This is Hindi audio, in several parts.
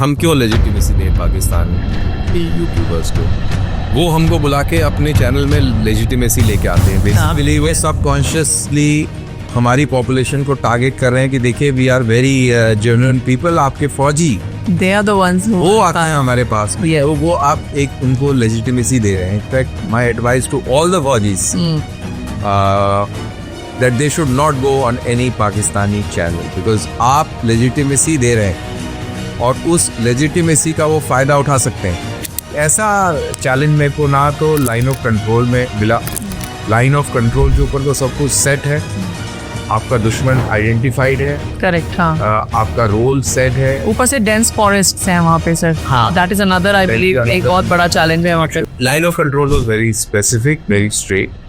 हम क्यों लेजिटिमेसी दें पाकिस्तान के यूट्यूबर्स को? वो हमको बुला के अपने चैनल में लेजिटिमेसी लेके आते हैं। बेसिकली वो सबकॉन्शियसली हमारी पॉपुलेशन को टारगेट कर रहे हैं कि देखिए we are very genuine people. आपके फौजी दे आर द वंस वो आता है हमारे पास में, तो वो आप एक उनको लेजिटिमेसी दे रहे हैं। In fact my advice to all the faujis that they should not go on any Pakistani channel because आप legitimacy दे रहे हैं और उस legitimacy का वो फ़ायदा उठा सकते हैं। ऐसा चैलेंज मेरे को ना तो लाइन ऑफ कंट्रोल में मिला। लाइन ऑफ कंट्रोल के ऊपर तो सब कुछ सेट है, आपका दुश्मन आइडेंटिफाइड है, करेक्ट, हाँ, आपका रोल सेट है, ऊपर से डेंस फॉरेस्ट हैं वहाँ पे सर। हाँ, that is another I believe एक बहुत बड़ा चैलेंज है वहाँ पे। Line of control was very specific, very straight.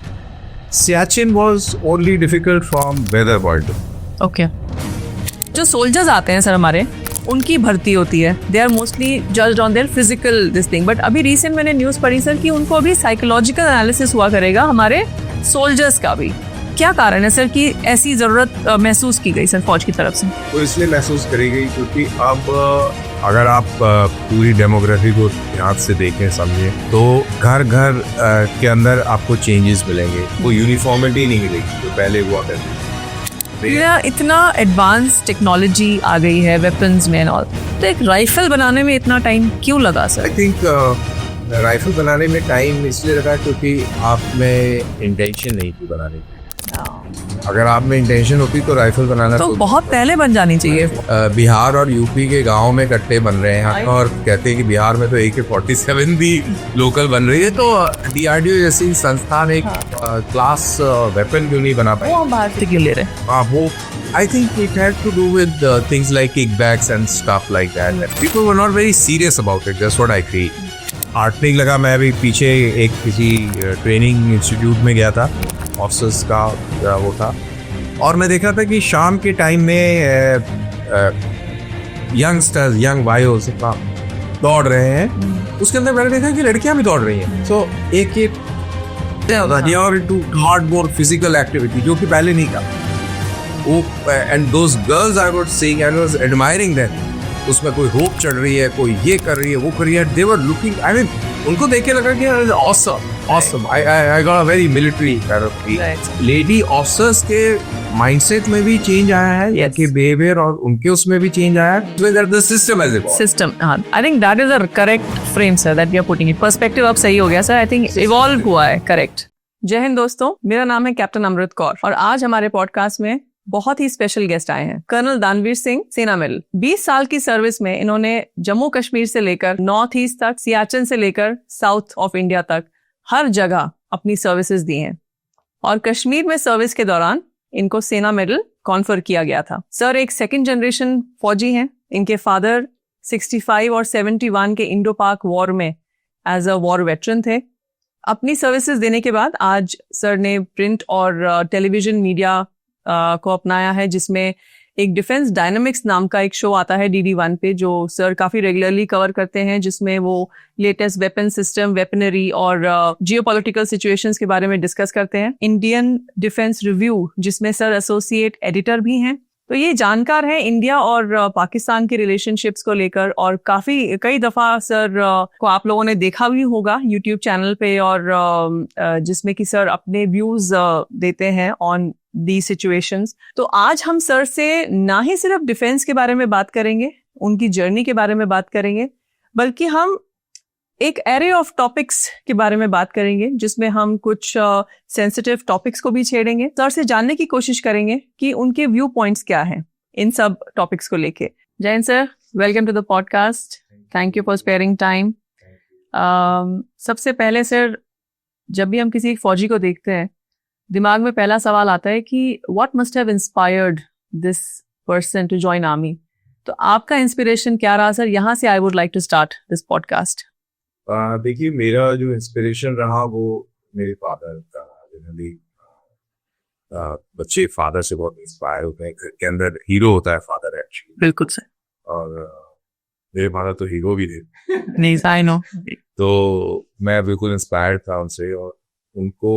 Siachen was only difficult from weather point of view. Okay, जो सोल्जर्स आते हैं सर हमारे, उनकी भर्ती होती है, they are mostly judged on their physical this thing, but अभी रिसेंट मैंने न्यूज़ पढ़ी सर कि उनको अभी साइकोलॉजिकल एनालिसिस हुआ करेगा हमारे सोल्जर्स का भी। क्या कारण है सर कि ऐसी ज़रूरत महसूस की गई सर फौज की तरफ से? तो इसलिए महसूस करी गई क्योंकि अब अगर आप पूरी डेमोग्राफी को ध्यान से देखें समझें तो घर घर के अंदर आपको चेंजेस मिलेंगे, वो यूनिफॉर्मिटी नहीं मिलेगी जो पहले हुआ करती। इतना एडवांस टेक्नोलॉजी आ गई है वेपन्स में और तो एक राइफल बनाने में इतना टाइम क्यों लगा सर? आई थिंक राइफल बनाने में टाइम इसलिए लगा क्योंकि आप में इंटेंशन नहीं थी बनाने की। अगर आप में इंटेंशन होती तो राइफल बनाना तो बहुत पहले बन जानी चाहिए। बिहार और यूपी के गांव में कट्टे बन रहे हैं और कहते हैं कि बिहार में तो AK-47 भी लोकल बन रही है, तो DRDO जैसी संस्थान एक क्लास वेपन क्यों नहीं बना पाई? वो हम बाहर से क्यों ले रहे हैं? वो I think it had to do with things like kickbacks and stuff like that. People were not very serious about it. That's what I feel. आर्टनिंग लगा। मैं अभी पीछे एक किसी ट्रेनिंग इंस्टीट्यूट में गया था, ऑफिसर्स का वो था, और मैं देख रहा था कि शाम के टाइम में यंगस्टर्स, यंग वायोस दौड़ रहे हैं। उसके अंदर मैंने देखा कि लड़कियां भी दौड़ रही हैं। सो एक हार्डकोर फिजिकल एक्टिविटी जो कि पहले नहीं था वो, and those girls I was seeing and was admiring that. उसमें कोई होप चढ़ रही है, कोई ये कर रही है, वो कर रही है। दे वर लुकिंग, आई मीन उनको देख के लगा कि awesome. I got a very military kind of feel. Lady officers के माइंडसेट में भी चेंज आया है, या कि बिहेवियर और उनके उसमें भी चेंज आया है। The system has evolved. System, हाँ, I think that is a correct frame sir that we are putting it. Perspective अब सही हो गया सर, आई थिंक इवॉल्व हुआ है। करेक्ट। जय हिंद दोस्तों, मेरा नाम है कैप्टन अमृत कौर और आज हमारे पॉडकास्ट में बहुत ही स्पेशल गेस्ट आए हैं। कर्नल दानवीर सिंह, सेना मेडल। 20 साल की सर्विस में इन्होंने जम्मू कश्मीर से लेकर नॉर्थ ईस्ट तक, सियाचिन से लेकर साउथ ऑफ इंडिया तक हर जगह अपनी सर्विसेज दी हैं और कश्मीर में सर्विस के दौरान इनको सेना मेडल कॉन्फर किया गया था। सर एक सेकंड जनरेशन फौजी हैं। इनके फादर 65 और 71 के इंडो पाक वॉर में एज अ वॉर वेटरन थे। अपनी सर्विसेज देने के बाद आज सर ने प्रिंट और टेलीविजन मीडिया को अपनाया है, जिसमें एक डिफेंस डायनामिक्स नाम का एक शो आता है DD1 पे, जो सर काफी रेगुलरली कवर करते हैं, जिसमें वो लेटेस्ट वेपन सिस्टम, वेपनरी और जियोपॉलिटिकल सिचुएशंस के बारे में डिस्कस करते हैं। इंडियन डिफेंस रिव्यू, जिसमें सर एसोसिएट एडिटर भी हैं, तो ये जानकार है इंडिया और पाकिस्तान के रिलेशनशिप्स को लेकर। और कई दफा सर को आप लोगों ने देखा भी होगा यूट्यूब चैनल पे, और जिसमें कि सर अपने व्यूज देते हैं ऑन दी सिचुएशंस। तो आज हम सर से ना ही सिर्फ डिफेंस के बारे में बात करेंगे, उनकी जर्नी के बारे में बात करेंगे, बल्कि हम एक एरे ऑफ टॉपिक्स के बारे में बात करेंगे, जिसमें हम कुछ सेंसिटिव टॉपिक्स को भी छेड़ेंगे। सर से जानने की कोशिश करेंगे कि उनके व्यू पॉइंट्स क्या हैं इन सब टॉपिक्स को लेके। जय हिंद sir, welcome to the podcast. Thank you for sparing time. सबसे पहले सर, जब भी हम किसी फौजी को देखते हैं, दिमाग में पहला सवाल आता है कि what must have inspired this person to join army. तो आपका इंस्पिरेशन क्या रहा सर? यहाँ से I would like to start this podcast. देखिए, मेरा जो इंस्पिरेशन रहा वो मेरे फादर का। जनरली बच्चे फादर से बहुत इंस्पायर होते हैं। घर के अंदर हीरो होता है फादर एक्चुअली। बिल्कुल सर। और मेरे फादर तो हीरो भी थे। नहीं, आई नो। तो मैं बिल्कुल इंस्पायर्ड था उनसे, और उनको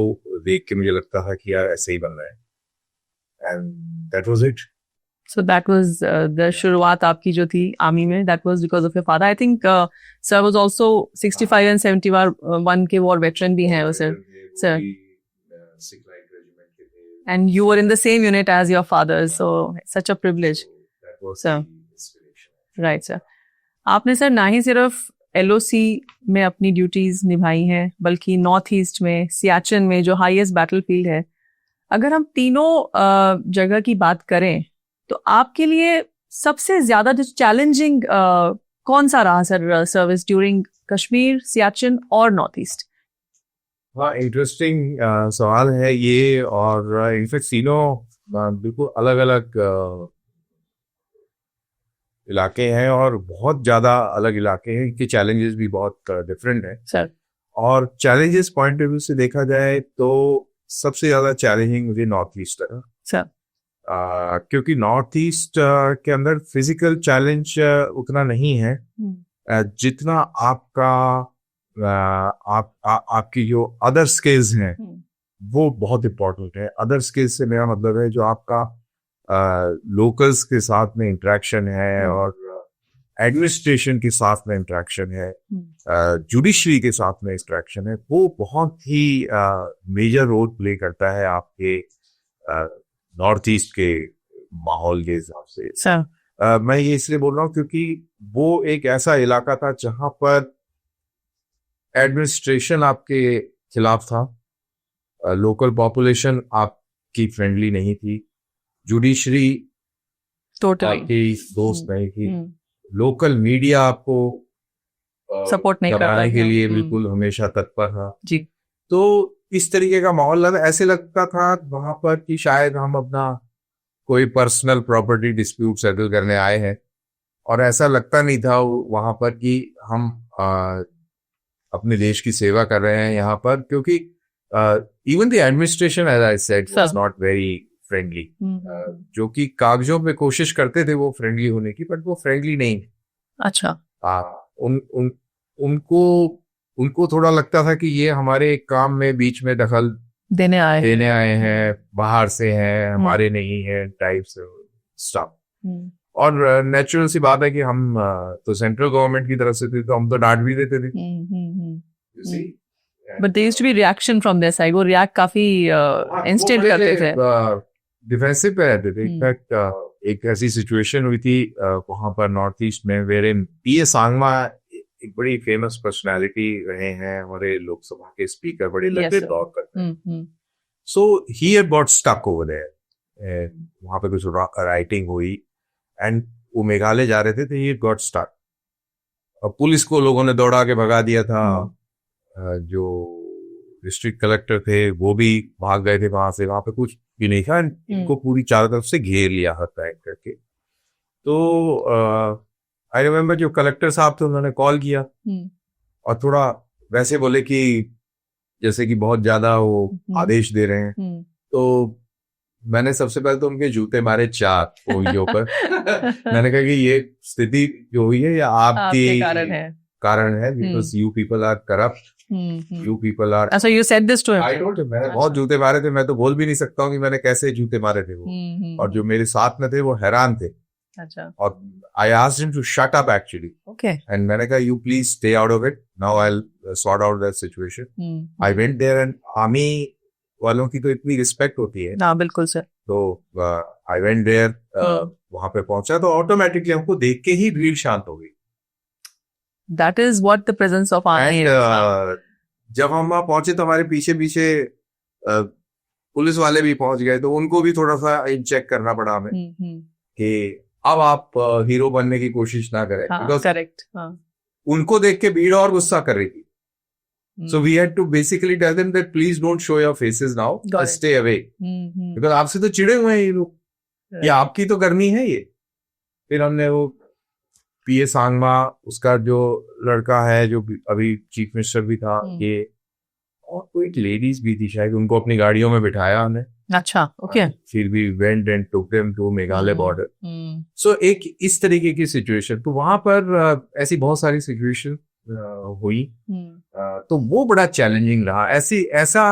देख के मुझे लगता था कि यार ऐसे ही बनना है, and that was it. So that was the शुरुआत आपकी जो थी आर्मी में, that was because of your father. I think sir was also 65 and 71 के war veteran भी हैं वो sir. Sir. And you were in the same unit as your father, so such a privilege. Sir. Right sir. आपने सर ना ही सिर्फ LOC में अपनी ड्यूटीज निभाई हैं बल्कि नॉर्थ ईस्ट में, सियाचिन में जो हाईएस्ट बैटलफील्ड है, अगर हम तीनों जगह की बात करें तो आपके लिए सबसे ज्यादा जो चैलेंजिंग कौन सा रहा sir service during Kashmir, Siachen और नॉर्थ ईस्ट? हाँ, इंटरेस्टिंग सवाल है ये। और इनफैक्ट तीनों बिल्कुल अलग अलग इलाके हैं और बहुत ज्यादा अलग इलाके हैं, इनके चैलेंजेस भी बहुत डिफरेंट हैं सर। और चैलेंजेस पॉइंट ऑफ व्यू से देखा जाए तो सबसे ज्यादा चैलेंजिंग मुझे नॉर्थ ईस्ट लगा सर। क्योंकि नॉर्थ ईस्ट के अंदर फिजिकल चैलेंज उतना नहीं है जितना आपका आपकी जो अदर स्किल्स हैं वो बहुत इंपॉर्टेंट है। अदर स्किल्स से मेरा मतलब है जो आपका लोकल्स के साथ में इंटरेक्शन है और एडमिनिस्ट्रेशन के साथ में इंटरेक्शन है, जुडिशरी के साथ में इंटरेक्शन है, वो बहुत ही मेजर रोल प्ले करता है आपके नॉर्थ ईस्ट के माहौल के हिसाब से। मैं ये इसलिए बोल रहा हूँ क्योंकि वो एक ऐसा इलाका था जहां पर एडमिनिस्ट्रेशन आपके खिलाफ था, लोकल पॉपुलेशन आपकी फ्रेंडली नहीं थी, जुडिशरी आपकी दोस्त नहीं थी, लोकल मीडिया आपको सपोर्ट नहीं कराने के लिए बिल्कुल हमेशा तत्पर था जी। तो इस तरीके का माहौल ऐसे लगता था वहां पर कि शायद हम अपना कोई पर्सनल प्रॉपर्टी डिस्प्यूट सेटल करने आए हैं, और ऐसा लगता नहीं था वहां पर कि हम अपने देश की सेवा कर रहे हैं यहाँ पर, क्योंकि even the administration as I said was not very friendly. जो कि कागजों पे कोशिश करते थे वो फ्रेंडली होने की, बट वो फ्रेंडली नहीं। अच्छा। उनको थोड़ा लगता था कि ये हमारे काम में बीच में दखल देने आए हैं, बाहर से हैं, हमारे नहीं है टाइप से स्टफ। और नेचुरल सी बात है कि हम तो सेंट्रल गवर्नमेंट की तरफ से थे तो हम तो डांट भी देते थे। But there used to be reaction from their side, वो रिएक्ट काफी इंस्टेंट करते थे, डिफेंसिव पे रहते थे। इनफैक्ट एक ऐसी सिचुएशन हुई थी वहां पर नॉर्थ ईस्ट में, वेयर इन पीए सांगमा एक बड़ी फेमस पर्सनालिटी रहे हैं, हमारे लोकसभा के स्पीकर, बड़े लंबे दौर करते हैं। So he had got stuck over there, वहां पे कुछ राइटिंग हुई एंड वो मेघालय जा रहे थे तो ही गॉट स्टक। और पुलिस को लोगों ने दौड़ा के भगा दिया था, जो डिस्ट्रिक्ट कलेक्टर थे वो भी भाग गए थे वहां से, वहां पे कुछ भी नहीं था, इनको पूरी चारों तरफ से घेर लिया हर पैक करके। तो आई रिमेम्बर जो कलेक्टर साहब थे उन्होंने कॉल किया और थोड़ा वैसे बोले कि जैसे कि बहुत ज्यादा वो आदेश दे रहे हैं। तो मैंने सबसे पहले तो उनके जूते मारे 4 पोइयों पर। मैंने कहा कि ये स्थिति जो हुई है या आपके कारण है, because you people are corrupt, you people are. So you said this to him? I told him, मैंने बहुत जूते मारे थे, मैं तो बोल भी नहीं सकता हूँ कि मैंने कैसे जूते मारे थे वो। और जो मेरे साथ में थे वो हैरान थे। अच्छा। और I asked him to shut up actually. Okay. And मैंने कहा you please stay out of it. Now I'll sort out that situation. I went there and army वालों की तो इतनी रिस्पेक्ट होती है ना। बिल्कुल सर। तो आई वेंट देयर, वहां पे पहुंचा तो ऑटोमेटिकली हमको देख के ही भीड़ शांत हो गई। That is what the presence of army. जब हम वहां पहुंचे तो हमारे पीछे पीछे पुलिस वाले भी पहुंच गए, तो उनको भी थोड़ा सा इन चेक करना पड़ा हमें कि अब आप हीरो बनने की कोशिश ना करें। करेक्ट। उनको देख के भीड़ और गुस्सा कर रही थी। So we had to basically tell them that please don't show your faces now, stay away. Because आपसे तो चिड़े हुए हैं ये लोग, ये आपकी तो करनी है ये। फिर हमने वो पीए सांगमा, उसका जो लड़का है जो अभी चीफ मिनिस्टर भी था, ये और कोई लेडीज भी थी शायद, उनको अपनी गाड़ियों में बिठाया हमने। अच्छा, ओके। फिर भी went and took them to Meghalaya border. So एक इस तरीके की सिचुएशन, तो वहां पर ऐसी बहुत सारी सिचुएशन हुई। तो वो बड़ा चैलेंजिंग रहा। ऐसा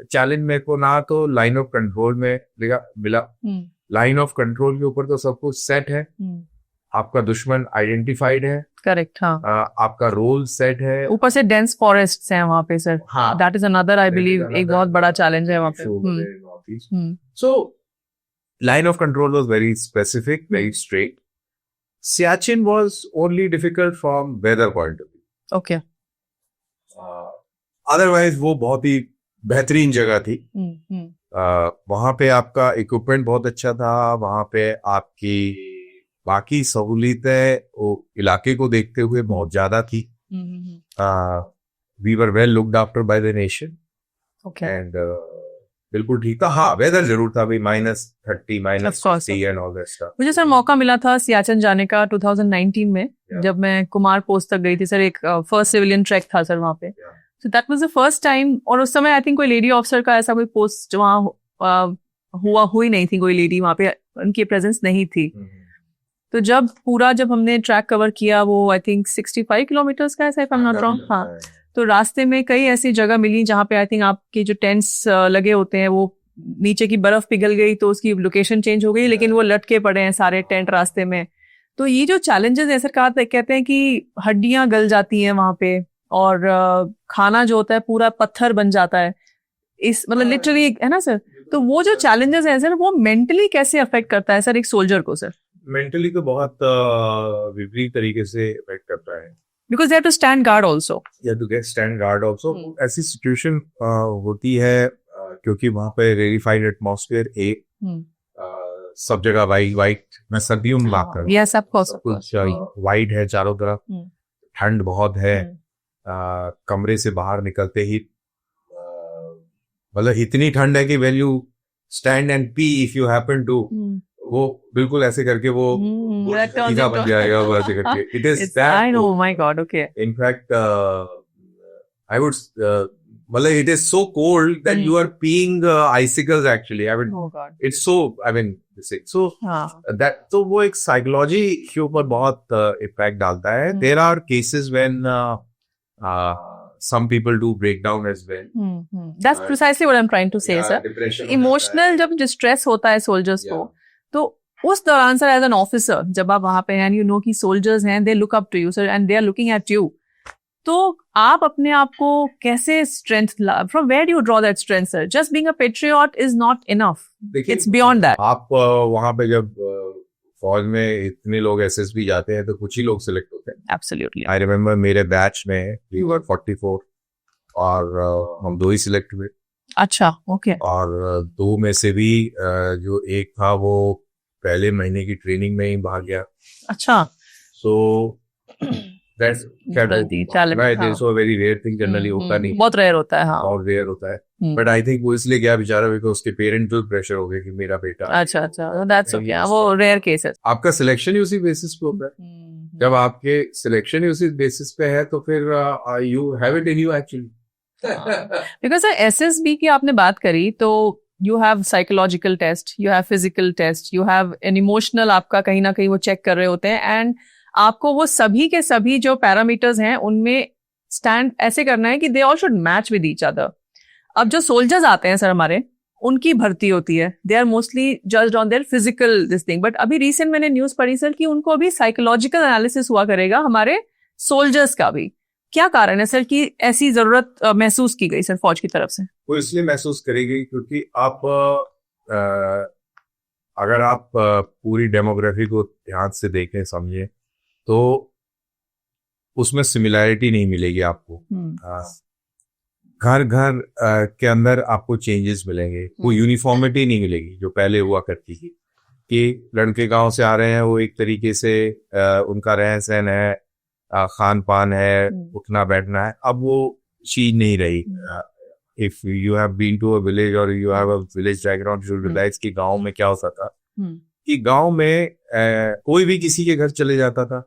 चैलेंज मेरे को ना तो लाइन ऑफ कंट्रोल में मिला, लाइन ऑफ कंट्रोल के ऊपर तो सब कुछ सेट है, आपका दुश्मन आइडेंटिफाइड है, करेक्ट, हाँ. आपका रोल सेट है, ऊपर से डेंस फॉरेस्ट हैं वहाँ पे सर. हाँ, that is another I believe एक बहुत बड़ा चैलेंज है वहाँ पे. So line of control was very specific, very straight. Siachen was only difficult from weather point of view. Okay. Otherwise वो बहुत ही बेहतरीन जगह थी. वहाँ पे आपका इक्विपमेंट बहुत अच्छा था, वहाँ पे आपकी बाकी सहूलियतें वो इलाके को देखते हुए बहुत ज्यादा थी. We were well looked after by the nation. Okay. And बिल्कुल ठीक था. हाँ, वेदर जरूर था भाई, -30 -60 एंड ऑल दैट स्टफ. मुझे सर मौका मिला था सियाचन जाने का 2019 में, जब मैं कुमार पोस्ट तक गई थी सर. एक फर्स्ट सिविलियन ट्रैक था सर वहाँ पे. So that was the first time. और उस समय आई थिंक कोई लेडी ऑफिसर का ऐसा कोई पोस्ट वहाँ हुई नहीं थी, कोई लेडी वहाँ पे उनकी प्रेजेंस नहीं थी. तो जब हमने ट्रैक कवर किया, वो आई थिंक 65 किलोमीटर्स का ऐसा, if I am not wrong. हाँ. तो रास्ते में कई ऐसी जगह मिली जहाँ पे आई थिंक आपके जो टेंट्स लगे होते हैं वो नीचे की बर्फ पिघल गई तो उसकी लोकेशन चेंज हो गई, लेकिन वो लटके पड़े हैं सारे टेंट रास्ते में. तो ये जो चैलेंजेस है सर, कहते हैं कि हड्डियां गल जाती हैं वहां पे, और खाना जो होता है पूरा पत्थर बन जाता है. इस मतलब लिटरली है ना सर. तो वो जो चैलेंजेस है सर, वो मेंटली कैसे अफेक्ट करता है सर एक सोल्जर को सर? मेंटली तो बहुत विपरीत तरीके से अफेक्ट करता है. Because they have to stand guard also. You have to get stand guard also. ऐसी सिचुएशन होती है क्योंकि वहाँ पे रेरिफाइड एटमॉस्फेयर सब जगह वाइट. मैं सर्दियों में बात कर रहा हूँ. Yes, of course. कुछ वाइट है चारों तरफ, ठंड बहुत है. कमरे से बाहर निकलते ही मतलब इतनी ठंड है कि when you stand and pee, if you happen to, वो बिल्कुल ऐसे करके वो सीधा बन जाएगा वो ऐसे करके. It is that. I know, my God, okay. In fact, I would मतलब it is so cold that you are peeing icicles actually. I mean, oh God. It's so, I mean, so that तो वो एक साइकोलॉजी के ऊपर बहुत इफेक्ट डालता है. There are cases when some people do break down as well. That's precisely what I'm trying to say, sir. Emotional जब distress होता है soldiers को, तो उस दौरान सर एज एन ऑफिसर जब आप वहां पे हैं, यू नो कि सोल्जर्स हैं, they look up to you sir and they are looking at you, तो आप अपने आप को कैसे strength, from where do you draw that strength sir? Just being a patriot is not enough, it's beyond that. आप वहां पे जब फौज में इतने लोग एसएसबी जाते हैं तो कुछ ही लोग सिलेक्ट होते हैं. एब्सोल्युटली. आई रिमेम्बर मेरे बैच में वी वर 44 और हम 2 ही सिलेक्ट हुए. अच्छा, ओके. और 2 में से भी जो एक था वो पहले महीने की ट्रेनिंग में ही भाग गया. अच्छा. So that's very rare thing. Generally होता नहीं, बहुत रेयर होता है. हाँ, बहुत रेयर होता है. बट आई थिंक वो इसलिए गया बेचारा बिकॉज़ उसके पेरेंटल प्रेशर हो गया कि मेरा बेटा. अच्छा, दैट्स ओके. वो रेयर केस है. आपका सिलेक्शन ही उसी बेसिस पे होता है. जब आपके सिलेक्शन ही उसी बेसिस पे है तो फिर you have it in you actually. Because SSB की आपने बात करी तो you have psychological test, you have physical test, you have an emotional, आपका कहीं ना कहीं वो चेक कर रहे होते हैं, एंड आपको वो सभी के सभी जो पैरामीटर्स हैं उनमें स्टैंड ऐसे करना है कि they all should match with each other. अब जो सोल्जर्स आते हैं सर हमारे, उनकी भर्ती होती है, they are mostly judged on their physical this thing, but अभी रिसेंट मैंने न्यूज पढ़ी सर कि उनको अभी साइकोलॉजिकल एनालिसिस हुआ करेगा हमारे सोल्जर्स का भी. क्या कारण है सर कि ऐसी जरूरत महसूस की गई सर फौज की तरफ से? वो इसलिए महसूस करेगी क्योंकि आप अगर आप पूरी डेमोग्राफी को ध्यान से देखें, समझें, तो उसमें सिमिलैरिटी नहीं मिलेगी आपको. घर घर के अंदर आपको चेंजेस मिलेंगे, वो यूनिफॉर्मिटी नहीं मिलेगी जो पहले हुआ करती थी कि लड़के गांव से आ रहे हैं, वो एक तरीके से उनका रहन सहन है, खान पान है, उठना बैठना है. अब वो चीज नहीं रही. If you have been to a village और you have a village background, you realize कि गांव में क्या होता था कि गांव में कोई भी किसी के घर चले जाता था.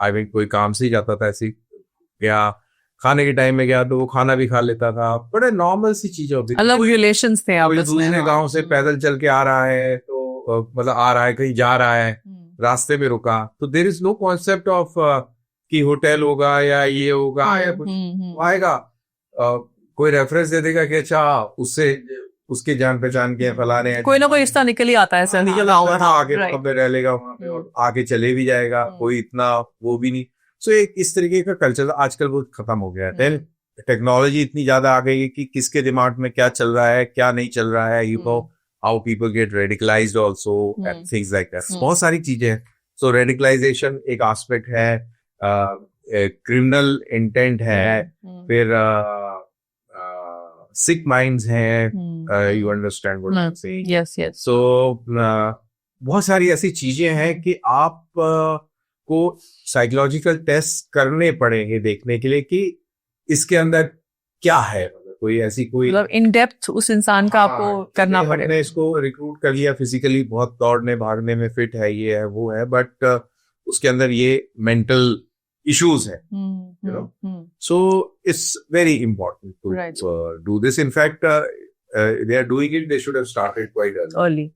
आई मीन कोई काम से ही जाता था, ऐसे या खाने के टाइम में गया तो वो खाना भी खा लेता था. बड़े नॉर्मल सी चीजें होती थी. अलग रिलेशंस थे आपस में. दूसरे गांव से पैदल चल के आ रहा है तो मतलब आ रहा है, कहीं जा रहा है, रास्ते में रुका, तो there is no concept of कि होटल होगा या ये होगा या कुछ आएगा. कोई रेफरेंस दे देगा कि अच्छा उससे उसके जान पहचान के फलाने हैं, कोई ना कोई रिश्ता निकल ही आता है सर। निकल आता है, आगे Right. कब रह लेगा वहां पे और आगे चले भी जाएगा, कोई इतना वो भी नहीं। सो एक इस तरीके का कल्चर आजकल बहुत खत्म हो गया है। देन टेक्नोलॉजी इतनी ज्यादा आ गई है कि किसके दिमाग में क्या चल रहा है क्या नहीं चल रहा है, you know how people get radicalized also and things like that. बहुत सारी चीजें हैं। सो रेडिकलाइजेशन एक एस्पेक्ट है, क्रिमिनल इंटेंट है, फिर सिक माइंड्स हैं, you understand what I am saying. Yes yes. So बहुत सारी ऐसी चीजें हैं कि आप को साइकोलॉजिकल टेस्ट करने पड़ेंगे देखने के लिए कि इसके अंदर क्या है, कोई ऐसी कोई मतलब इन डेप्थ उस इंसान का आपको करना पड़ेगा। हमने इसको रिक्रूट कर लिया, फिजिकली बहुत दौड़ने भागने में फिट है, ये है वो है, बट उसके अंदर ये मेंटल इश्यूज है, you know. So it's very important to Right. do this. In fact, they are doing it. They should have started quite early.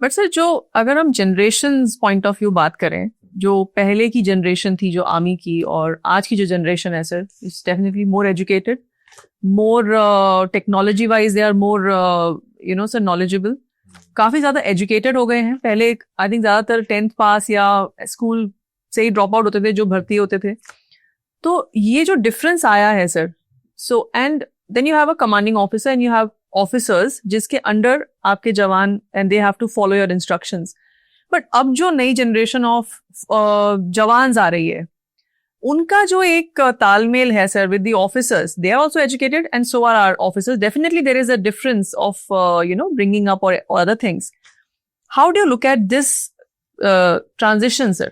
But sir जो अगर हम जनरेशन पॉइंट ऑफ व्यू बात करें, जो पहले की जनरेशन थी जो आर्मी की और आज की जो जनरेशन है sir, it's definitely more educated, more technology wise they are more you know sir knowledgeable, काफी ज्यादा एजुकेटेड हो गए हैं। पहले आई थिंक ज्यादातर 10th पास या स्कूल से ही ड्रॉप आउट होते थे जो भर्ती होते थे। तो ये जो डिफरेंस आया है sir, so and then you have a commanding officer and you have officers जिसके अंडर आपके जवान and they have to follow your instructions. But अब जो नई जनरेशन ऑफ जवान्स आ रही है, उनका जो एक तालमेल है sir with the officers, they are also educated and so are our officers. Definitely there is a difference of you know bringing up और other things. How do you look at this transition sir?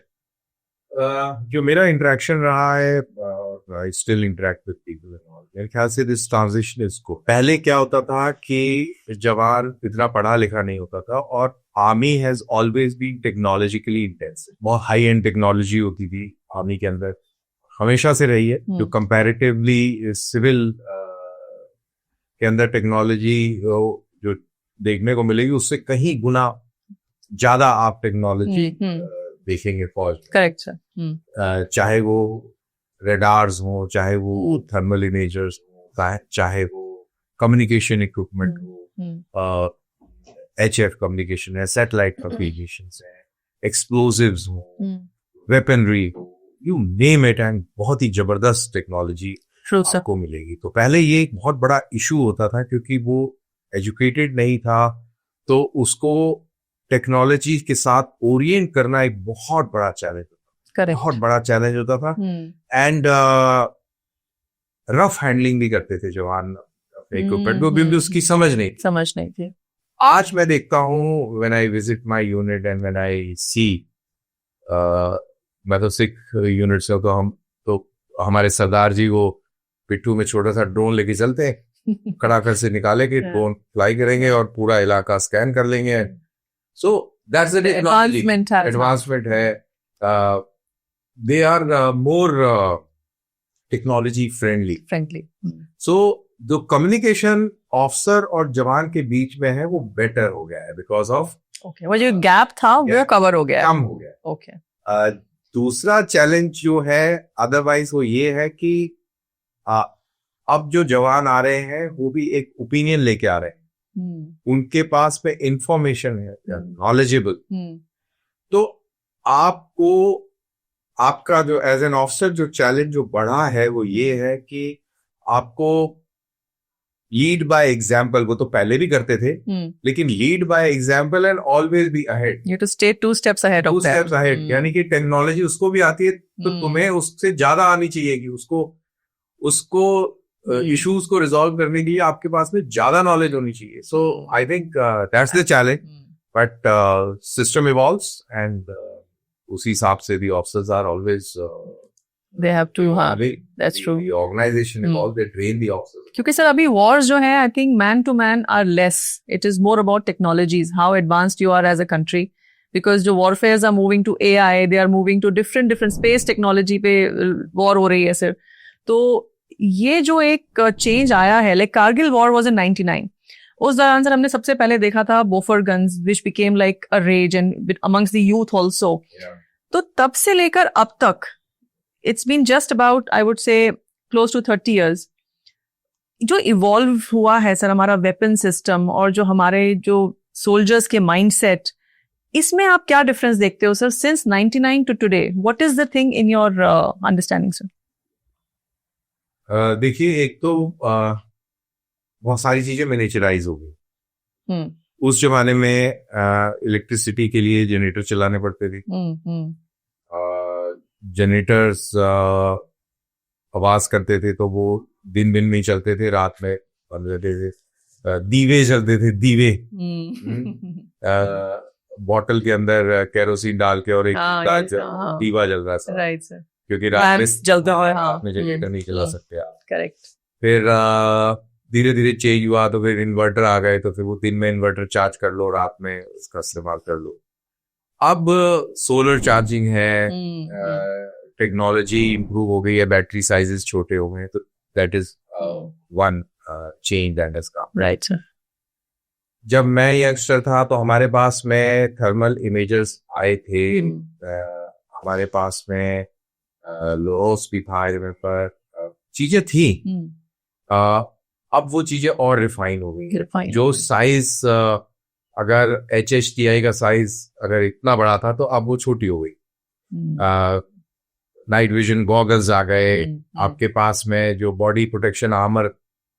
जो मेरा इंटरेक्शन रहा है, I still interact with people, मेरे ख्याल से दिस ट्रांजिशन इसको, पहले क्या होता था कि जवान इतना पढ़ा लिखा नहीं होता था और army has always been technologically intensive, बहुत हाई एंड टेक्नोलॉजी होती थी आर्मी के अंदर, हमेशा से रही है। जो कंपैरेटिवली सिविल के अंदर टेक्नोलॉजी जो देखने को मिलेगी उससे कहीं गुना ज्यादा आप टेक्नोलॉजी देखेंगे फौज में। Correct sir. चाहे वो रेडार्स हो, चाहे वो थर्मल इमेजर्स हो, चाहे वो कम्युनिकेशन इक्विपमेंट हो, HF कम्युनिकेशन है, सैटेलाइट कम्युनिकेशन है, एक्सप्लोजिव्स हो, वेपनरी हो, यू नेम इट, एंड बहुत ही जबरदस्त टेक्नोलॉजी आपको मिलेगी। तो पहले ये एक बहुत बड़ा इशू होता था क्योंकि वो एजुकेटेड नहीं था, तो उसको टेक्नोलॉजी के साथ ओरिएंट करना एक बहुत बड़ा चैलेंज होता था, बहुत बड़ा चैलेंज होता था। एंड रफ हैंडलिंग भी करते थे जवान इक्विपमेंट को, भी उसकी समझ नहीं थी। आज मैं देखता हूँ when I visit my unit and when I see, मैं तो सिख यूनिट से, तो हमारे सरदार जी वो पिट्ठू में छोटा सा ड्रोन लेके चलते हैं, कड़ाकर से निकाले के ड्रोन फ्लाई करेंगे और पूरा इलाका स्कैन कर लेंगे। So that's the advancement है. They are more technology friendly. So जो कम्युनिकेशन ऑफिसर और जवान के बीच में है वो बेटर हो गया है बिकॉज ऑफ वो जो गैप था वो कवर हो गया, कम हो गया। ओके। दूसरा चैलेंज जो है अदरवाइज वो ये है कि अब जो जवान आ रहे हैं वो भी एक ओपिनियन लेके आ रहे हैं, उनके पास में इंफॉर्मेशन है, नॉलेजेबल। तो आपको आपका जो एज एन ऑफिसर जो चैलेंज जो बढ़ा है वो ये है कि आपको लीड बाय एग्जाम्पल, वो तो पहले भी करते थे, लेकिन lead by example and always be ahead, you to stay 2 steps ahead of them। यानी कि टेक्नोलॉजी उसको भी आती है तो तुम्हें उससे ज्यादा आनी चाहिए कि उसको इश्यूज को रिजॉल्व करने के लिए आपके पास में ज्यादा नॉलेज होनी चाहिए। So I think that's the challenge, but system evolves and उसी हिसाब से the officers are always they have to that's true, the organization evolve, they train the officers। क्योंकि सर अभी wars जो है I think man to man are less, it is more about technologies, how advanced you are as a country, because जो warfares are moving to AI, they are moving to different space technology पे war हो रही है सर। तो ये जो एक चेंज आया है, like Kargil war was in 99, उस दौरान सर हमने सबसे पहले देखा था Bofors guns which became like a rage and amongst the youth also. तो तब से लेकर अब तक it's been just about I would say close to 30 years। जो इवॉल्व हुआ है सर हमारा वेपन सिस्टम और जो हमारे जो सोल्जर्स के माइंडसेट, इसमें आप क्या डिफरेंस देखते हो sir since 99 to today? What is the thing in your understanding sir? देखिए, एक तो बहुत सारी चीजें मिनिएचराइज हो गई। उस जमाने में इलेक्ट्रिसिटी के लिए जनरेटर चलाने पड़ते थे। जनरेटर्स आवाज करते थे तो वो दिन में ही चलते थे, रात में बंद रहते थे। दीवे चलते थे, दीवे बॉटल के अंदर केरोसिन डाल के और एक दीवा जल रहा था। राइट सर, क्योंकि रात में जलता है। रात में जनरेटर नहीं चला सकते आप। करेक्ट। फिर धीरे धीरे चेंज हुआ तो फिर इन्वर्टर आ गए, तो फिर वो दिन में इन्वर्टर चार्ज कर लो, रात में उसका इस्तेमाल कर लो। अब सोलर चार्जिंग है, टेक्नोलॉजी इंप्रूव हो गई है, बैटरी साइजेस छोटे हो गए हैं, तो that is one change that has come. Right sir. जब मैं यंगस्टर था तो हमारे पास में थर्मल इमेजर्स आए थे। हमारे पास में लोस भी था, पर चीजें थी। अब वो चीजें और रिफाइन हो गई। जो साइज अगर HHTI का साइज अगर इतना बड़ा था तो अब वो छोटी हो गई। नाइट विजन गॉगल्स आ गए। आपके पास में जो बॉडी प्रोटेक्शन आर्मर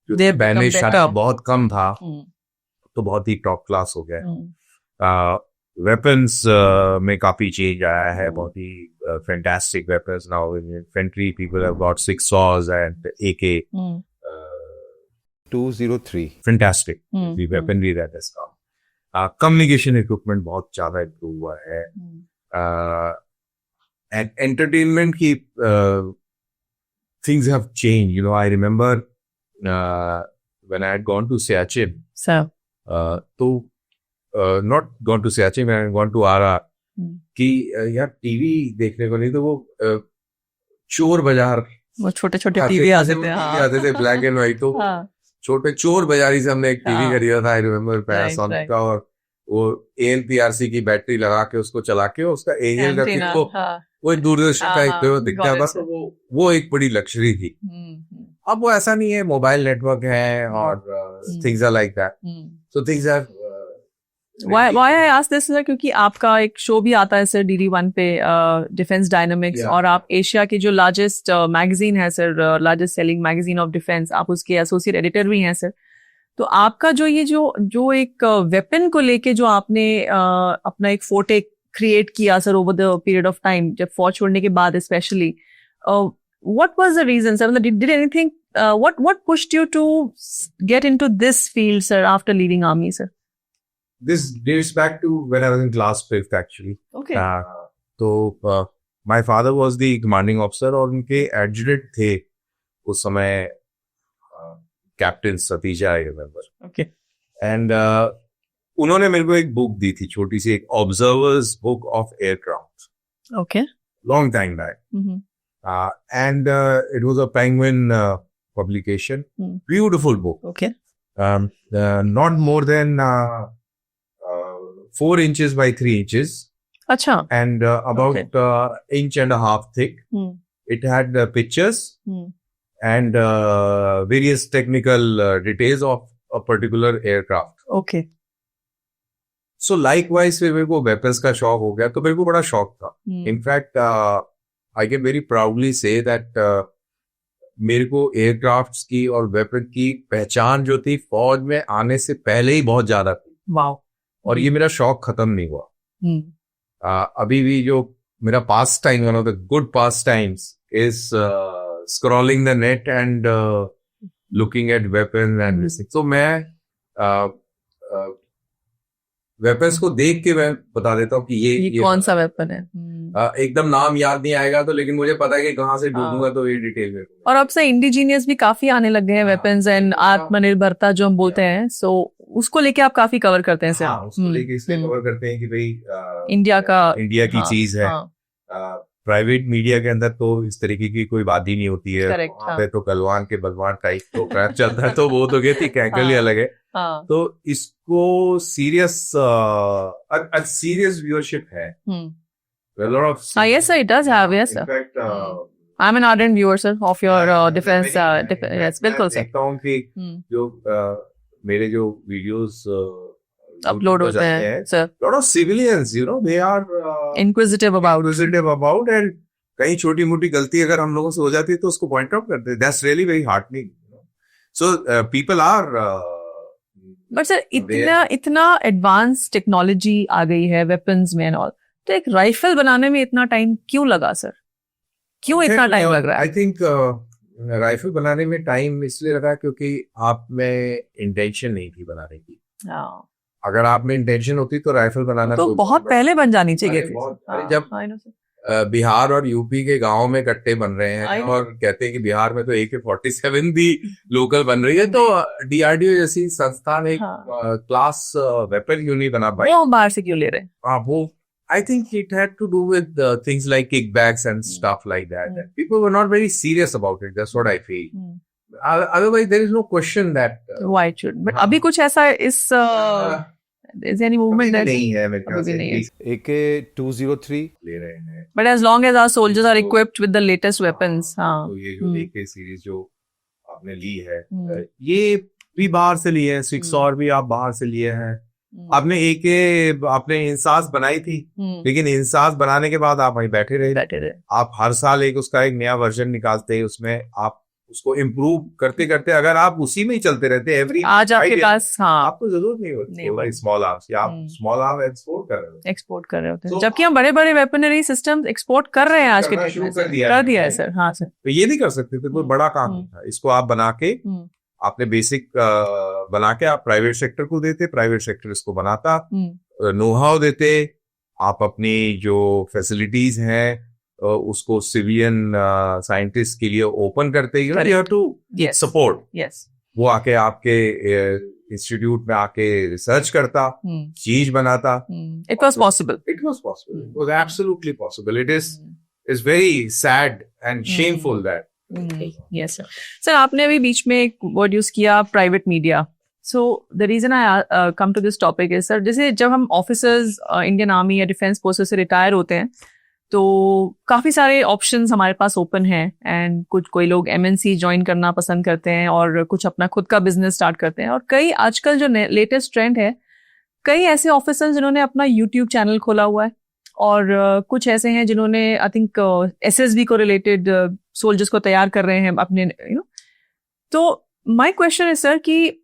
पहले शायद बहुत कम था, तो बहुत ही टॉप क्लास हो गया। वेपन्स में काफी चेंज आया है, बहुत ही fantastic weapons now in infantry. People have got 6 saws and AK 203 fantastic the weaponry that has come. Communication equipment बहुत ज्यादा इम्प्रूव हुआ है। एंड एंटरटेनमेंट की things have changed. You know, I remember when I had gone to Siachen. So, not gone to Siachen, when I had gone to RR. कि यार टीवी देखने को नहीं, तो वो चोर बाजार, वो छोटे छोटे टीवी आते थे ब्लैक एंड व्हाइट। तो छोटे चोर बाजारी से हमने एक टीवी खरीदा था, आई रिमेम्बर, पैनासोनिक का। और वो ANPRC की बैटरी लगा के उसको चला के उसका एरियल का किट को वो एक दूरदर्शन का एक दिखता था, तो वो एक बड़ी लग्जरी थी। अब वो ऐसा नहीं है, मोबाइल नेटवर्क है और things are like that, so things are. Why I ask this है क्योंकि आपका एक शो भी आता है सर DD1 पे, डिफेंस डायनामिक्स, और आप एशिया की जो लार्जेस्ट मैगजीन है sir, largest selling magazine of defence, आप उसके एसोसिएट एडिटर भी हैं सर। तो आपका जो ये जो एक वेपन को लेके जो आपने अपना एक फोर्टे क्रिएट किया sir over the period of time, जब फौज छोड़ने के बाद specially, what was the reason sir? मतलब did anything, what pushed you to get into this field sir after leaving army sir? This dates back to when I was in class 5th actually. Okay. तो my father was the commanding officer और उनके adjutant थे उस समय captain Satija, I remember. Okay. And उन्होंने मेरे को एक बुक दी थी, छोटी सी, एक Observer's Book of Aircraft. Okay. Long time back. And it was a Penguin publication. Beautiful book. Okay. Not more than 4 inches by 3 inches. Acha. And about inch and a half thick. It had pictures and various technical details of a particular aircraft. Okay. So likewise, फिर मेरे को weapons का शौक हो गया, तो मेरे को बड़ा शौक था. In fact, I can very proudly say that मेरे को एयरक्राफ्ट्स की और वेपन की पहचान जो थी फौज में आने से पहले ही बहुत ज्यादा थी। वाओ। और ये मेरा शौक खत्म नहीं हुआ। अभी भी जो मेरा pastime, one of the good pastimes is scrolling the net and looking at weapon and तो मैं वेपन्स को देख के मैं बता देता हूँ कि ये कौन सा वेपन है। एकदम नाम याद नहीं आएगा तो, लेकिन मुझे पता है कि कहाँ से ढूंढूंगा तो ये डिटेल में। और अब से इंडिजीनियस भी काफी आने लग गए हैं वेपन्स एंड आत्मनिर्भरता जो हम बोलते हैं, सो उसको लेके आप काफी कवर करते हैं सर। उसको लेके इसलिए कवर करते हैं कि भाई इंडिया की चीज है। प्राइवेट मीडिया के अंदर तो इस तरीके की कोई बात ही नहीं होती है। वहाँ पे तो गलवान के बलवान टाइप तो क्रैप चलता है, तो वो तो कहती कैंकल ही अलग है। तो इसको सीरियस व्यूअरशिप है। Yes sir, it does have, yes sir. In fact, I'm an ardent viewer, sir, of your defense. Yes, बिल्कुल sir. देखता हूँ कि जो मेरे जो वीडियोस अपलोड होते हैं, sir. lot of civilians, you know, they are Inquisitive about. and कहीं छोटी मोटी गलती अगर हम लोगों से हो जाती है तो उसको पॉइंट आउट करते हैं. That's really very heartening. So people are but sir इतना एडवांस टेक्नोलॉजी आ गई है वेपन्स में एंड ऑल, तो एक राइफल बनाने में इतना टाइम क्यों लगा सर? क्यों इतना टाइम लग रहा है? आई थिंक राइफल बनाने में टाइम इसलिए लगा क्योंकि आप में इंटेंशन नहीं थी बनाने की. अगर आप में इंटेंशन होती तो राइफल बनाना तो बहुत पहले बन जानी चाहिए थी. जब बिहार और यूपी के गांव में कट्टे बन रहे हैं और कहते हैं कि बिहार में तो AK-47 भी लोकल बन रही है, तो DRDO जैसी संस्थान एक क्लास वेपन क्यों नहीं बना पाई? वो हम बाहर से क्यों ले रहे हैं? वो I think it had to do with things like kickbacks and stuff like that. And people were not very serious about it. That's what I feel. Otherwise, there is no question that why it should. But अभी कुछ ऐसा इस is there any movement that नहीं है मेरे ख्याल से. AK-203 ले रहे हैं. But as long as our soldiers are equipped with the latest weapons, हाँ. तो ये जो AK सीरीज जो आपने ली है, ये भी बाहर से ली है. 6 और भी आप बाहर से लिए हैं. आपने आपने इंसास बनाई थी, लेकिन इंसास बनाने के बाद आप वहीं बैठे रहे. आप हर साल उसका एक नया वर्जन निकालते, उसमें आप उसको इम्प्रूव करते करते अगर आप उसी में ही चलते रहते एवरी आज आपके पास आपको जरूरत नहीं होती स्मॉल आर्म्स या आप स्मॉल आर्म एक्सपोर्ट कर रहे होते, जबकि हम बड़े बड़े वेपनरी सिस्टम्स एक्सपोर्ट कर रहे हैं आज के डेट में. कर दिया है सर. हाँ सर. तो ये नहीं कर सकते थे, कोई बड़ा काम नहीं था. इसको आप बना के आपने बेसिक बना के आप प्राइवेट सेक्टर को देते, प्राइवेट सेक्टर इसको बनाता, नो हाउ देते, आप अपनी जो फैसिलिटीज हैं उसको सिविलियन साइंटिस्ट के लिए ओपन करते. You have to support. वो आके आपके इंस्टीट्यूट में आके रिसर्च करता, चीज बनाता. It was possible. It was absolutely possible. It is very sad and shameful that. Yes sir. Sir आपने अभी बीच में एक वर्ड यूज किया, private media. So the reason I come to this topic is sir, जैसे जब हम ऑफिसर्स इंडियन आर्मी या डिफेंस फोर्सेस से रिटायर होते हैं तो काफी सारे ऑप्शंस हमारे पास ओपन हैं, एंड कोई लोग MNC ज्वाइन करना पसंद करते हैं और कुछ अपना खुद का बिजनेस स्टार्ट करते हैं. और कई आजकल जो लेटेस्ट ट्रेंड है, कई ऐसे ऑफिसर्स जिन्होंने अपना YouTube चैनल खोला हुआ है, और कुछ ऐसे हैं जिन्होंने आई थिंक SSB को रिलेटेड सोल्जर्स को तैयार कर रहे हैं अपने तो माय क्वेश्चन है सर कि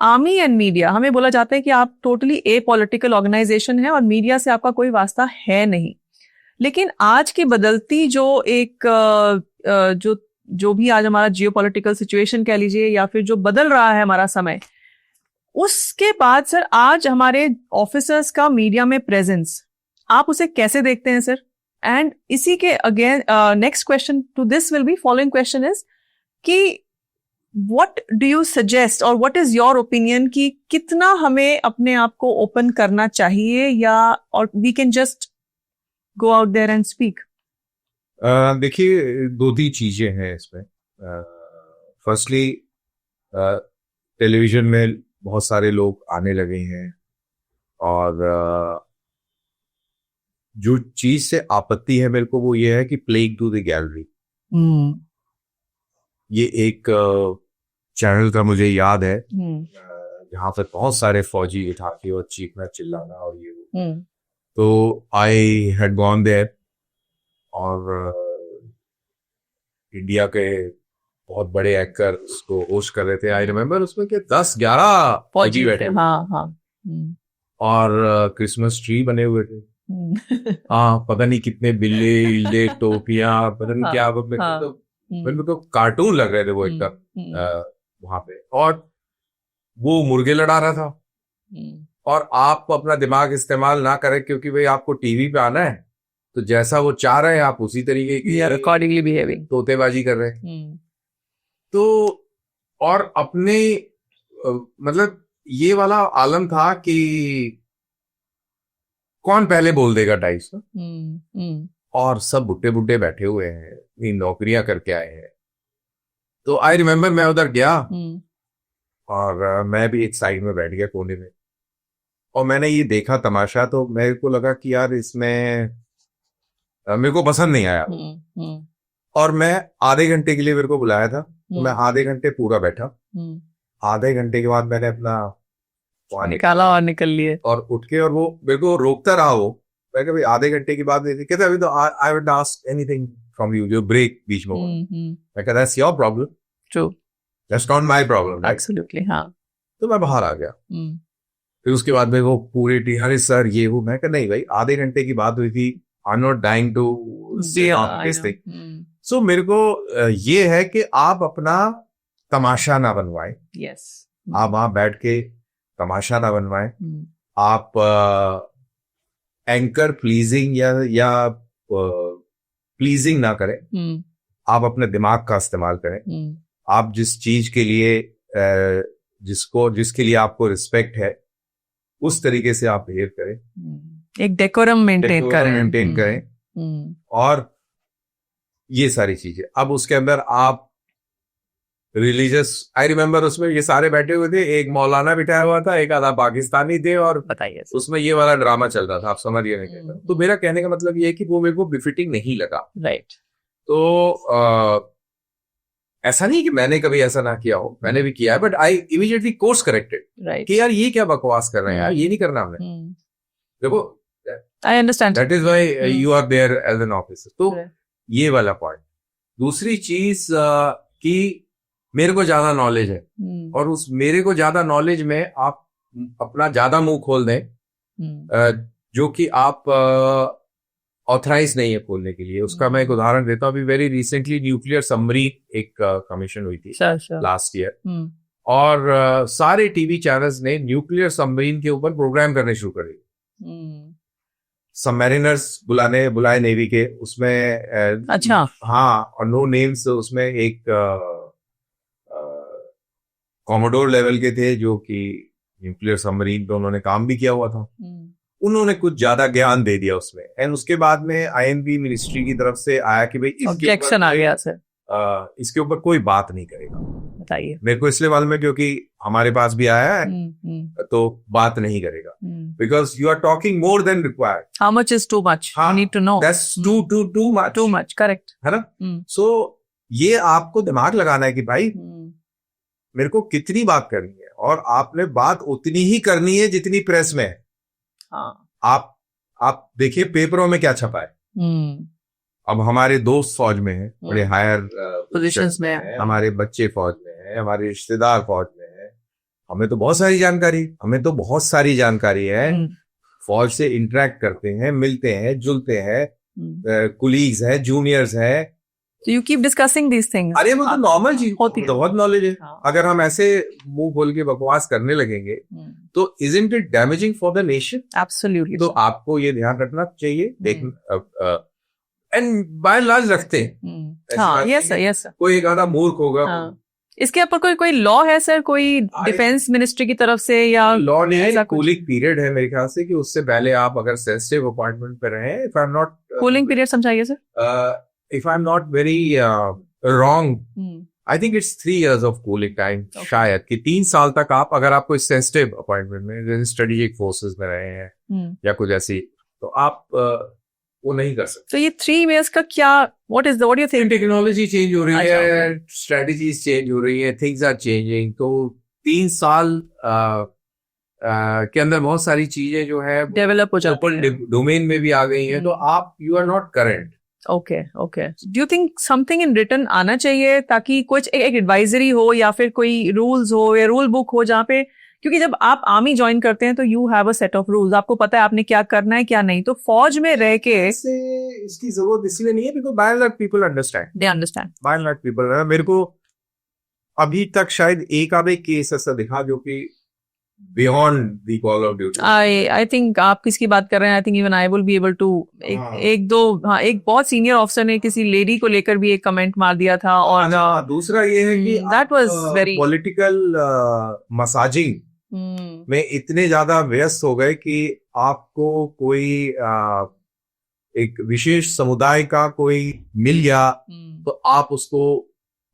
आर्मी एंड मीडिया, हमें बोला जाता है कि आप टोटली ए पॉलिटिकल ऑर्गेनाइजेशन है और मीडिया से आपका कोई वास्ता है नहीं. लेकिन आज की बदलती जो एक जो भी आज हमारा जियोपॉलिटिकल सिचुएशन कह लीजिए, या फिर जो बदल रहा है हमारा समय, उसके बाद सर आज हमारे ऑफिसर्स का मीडिया में प्रेजेंस, आप उसे कैसे देखते हैं सर? एंड इसी के again next question to this will be, following question is कि व्हाट डू यू सजेस्ट और व्हाट इज योर ओपिनियन कि कितना हमें अपने आप को ओपन करना चाहिए, या और we can just go out there and speak? देखिए 2-3 चीजें हैं इसमें. फर्स्टली टेलीविजन में बहुत सारे लोग आने लगे हैं, और जो चीज से आपत्ति है मेरे को वो ये है कि प्लेइंग टू द गैलरी. ये एक चैनल का मुझे याद है जहाँ पर बहुत सारे फौजी उठाके और चीखना चिल्लाना और ये तो आई हैड गॉन देयर, और इंडिया के बहुत बड़े एक्टर उसको होस्ट कर रहे थे. आई रिमेम्बर उसमें के 10-11 फौजी बैठे. और क्रिसमस ट्री बने हुए थे. हाँ, पता नहीं कितने बिल्ले टोपियां, पता नहीं क्या. मेरे को कार्टून लग रहे थे वो एकदम वहां पे. और वो मुर्गे लड़ा रहा था, और आप अपना दिमाग इस्तेमाल ना करें क्योंकि भाई आपको टीवी पे आना है, तो जैसा वो चाह रहे हैं आप उसी तरीके की अकॉर्डिंगली बिहेविंग तोतेबाजी कर रहे हैं. तो और अपने मतलब ये वाला आलम था कि कौन पहले बोल देगा टाइप्स. और सब बुड्ढे बुड्ढे बैठे हुए हैं, नौकरियां करके आए हैं. तो आई रिमेम्बर मैं उधर गया, और मैं भी एक साइड में बैठ गया कोने में, और मैंने ये देखा तमाशा. तो मेरे को लगा कि यार इसमें मेरे को पसंद नहीं आया. और मैं आधे घंटे के लिए मेरे को बुलाया था, तो मैं आधे घंटे पूरा बैठा। आधे घंटे के बाद मैंने अपना वहाँ निकाला और निकल लिए। और उठ के, और वो मेरे को रोकता रहा। वो मैं कहा भाई आधे घंटे की बात नहीं थी, कहते अभी तो I would ask anything from you, जो ब्रेक बीच में हुआ। मैं कहा that's your problem, true, that's not my problem. Absolutely, हाँ। तो मैं बाहर आ गया। फिर उसके बाद में वो पूरी टी, अरे सर ये वो, मैं कहा नहीं भाई आधे घंटे की बात हुई थी, I am not dying to say this thing. So मेरे को ये है कि आप अपना तमाशा ना बनवाएं। यस, आप वहां बैठ के तमाशा ना बनवाएं। आप एंकर प्लीजिंग या प्लीजिंग ना करें। आप अपने दिमाग का इस्तेमाल करें। आप जिस चीज के लिए जिसके लिए आपको रिस्पेक्ट है, उस तरीके से आप बिहेव करें। एक डेकोरम मेंटेन करें। और ये सारी चीजें, अब उसके अंदर आप रिलीजियस, आई रिमेम्बर उसमें ये सारे बैठे हुए थे, एक मौलाना बिठाया हुआ था, एक आधा पाकिस्तानी थे, और बताइए उसमें ये वाला ड्रामा चल रहा था। आप समझ गए ना? तो मेरा कहने का मतलब ये है कि वो मेरे को बिफिटिंग नहीं लगा। राइट। तो ऐसा नहीं कि मैंने कभी ऐसा ना किया हो, मैंने भी किया है, but I immediately course corrected. Right, कि यार ये क्या बकवास कर रहे हैं यार, ये नहीं करना हमने। देखो, I understand, that is why you are there as an officer. तो ये वाला पॉइंट। दूसरी चीज कि मेरे को ज्यादा नॉलेज है, और उस मेरे को ज्यादा नॉलेज में आप अपना ज्यादा मुंह खोल दें, जो कि आप ऑथराइज नहीं है खोलने के लिए। उसका मैं एक उदाहरण देता हूँ। अभी वेरी रिसेंटली न्यूक्लियर सबमरीन एक कमीशन हुई थी लास्ट ईयर, और सारे टीवी चैनल्स ने न्यूक्लियर सबमरीन के ऊपर प्रोग्राम करने शुरू कर दिए। सबमरीनर्स बुलाए नेवी के, उसमें अच्छा, हाँ, और नो नेम्स। उसमें एक कॉमोडोर लेवल के थे, जो कि न्यूक्लियर सबमरीन पे उन्होंने काम भी किया हुआ था। उन्होंने कुछ ज्यादा ज्ञान दे दिया उसमें, एंड उसके बाद में आईएनबी मिनिस्ट्री की तरफ से आया कि भाई ऑब्जेक्शन आ गया सर, इसके ऊपर कोई बात नहीं करेगा। बताइए। मेरे को इसलिए मालूम है क्योंकि हमारे पास भी आया है, तो बात नहीं करेगा, because you are talking more than required. How much is too much, you need to know, that's too much, correct है ना? सो ये आपको दिमाग लगाना है कि भाई मेरे को कितनी बात करनी है, और आपने बात उतनी ही करनी है जितनी प्रेस में है। आप देखिए पेपरों में क्या छपा है। अब हमारे दोस्त फौज में हैं, बड़े हायर पोजीशंस में हैं, हमारे बच्चे फौज में हैं, हमारे रिश्तेदार फौज में हैं। हमें तो बहुत सारी जानकारी है। फौज से इंटरेक्ट करते हैं, मिलते हैं, जुलते हैं, कुलीग्स हैं, जूनियर्स हैं। So you keep discussing these things. अरे वो तो नॉर्मल चीज होती है, बहुत नॉलेज है। हाँ। अगर हम ऐसे मुंह खोल के बकवास करने लगेंगे, तो isn't it damaging for the nation? Absolutely. तो आपको ये ध्यान रखना चाहिए। एंड बाय एंड लार्ज रखते हैं। हाँ, यस सर, यस सर। कोई एक आधा मूर्ख होगा। इसके ऊपर कोई लॉ है सर, कोई डिफेंस मिनिस्ट्री की तरफ से, या लॉ नहीं है, कूलिंग पीरियड है मेरे ख्याल से, कि उससे पहले आप अगर सेंसिटिव अपॉइंटमेंट पे रहे, if I am not, cooling period समझाइए sir. if I'm not very wrong, I think it's 3 years of cooling time, शायद कि 3 साल तक आप, अगर आप कोई सेंसिटिव अपॉइंटमेंट में, जैसे स्ट्रेटेजिक फोर्सेस में रहे हैं या कुछ ऐसी, तो आप वो नहीं कर सकते। तो ये 3 years का क्या, what do you think? Technology change हो रही है, स्ट्रेटेजीज चेंज हो रही है, थिंग्स आर चेंजिंग। तो 3 साल के अंदर बहुत सारी चीजें जो है डेवलप हो जाती हैं, डोमेन में भी आ गई है, तो आप you are not current. Okay. Do you think something in written आना चाहिए, ताकि कुछ एक एडवाइजरी हो, या फिर कोई रूल्स हो या रूल बुक हो, जहाँ पे, क्योंकि जब आप आर्मी ज्वाइन करते हैं तो you have a set of rules, आपको पता है आपने क्या करना है क्या नहीं। तो फौज में रह के इसकी जरूरत इसलिए नहीं है, because by and large people understand, they understand, by and large people. मेरे को अभी तक शायद एक आधे केस ऐसा दिखा जो कि beyond the call of duty. I think आप किसकी बात कर रहे हैं? I think even I will be able to एक बहुत सीनियर ऑफिसर ने किसी लेडी को लेकर भी एक कमेंट मार दिया था। और दूसरा ये है कि that was very political massaging में इतने ज्यादा व्यस्त हो गए कि आपको कोई एक विशेष समुदाय का कोई मिल गया, तो आप उसको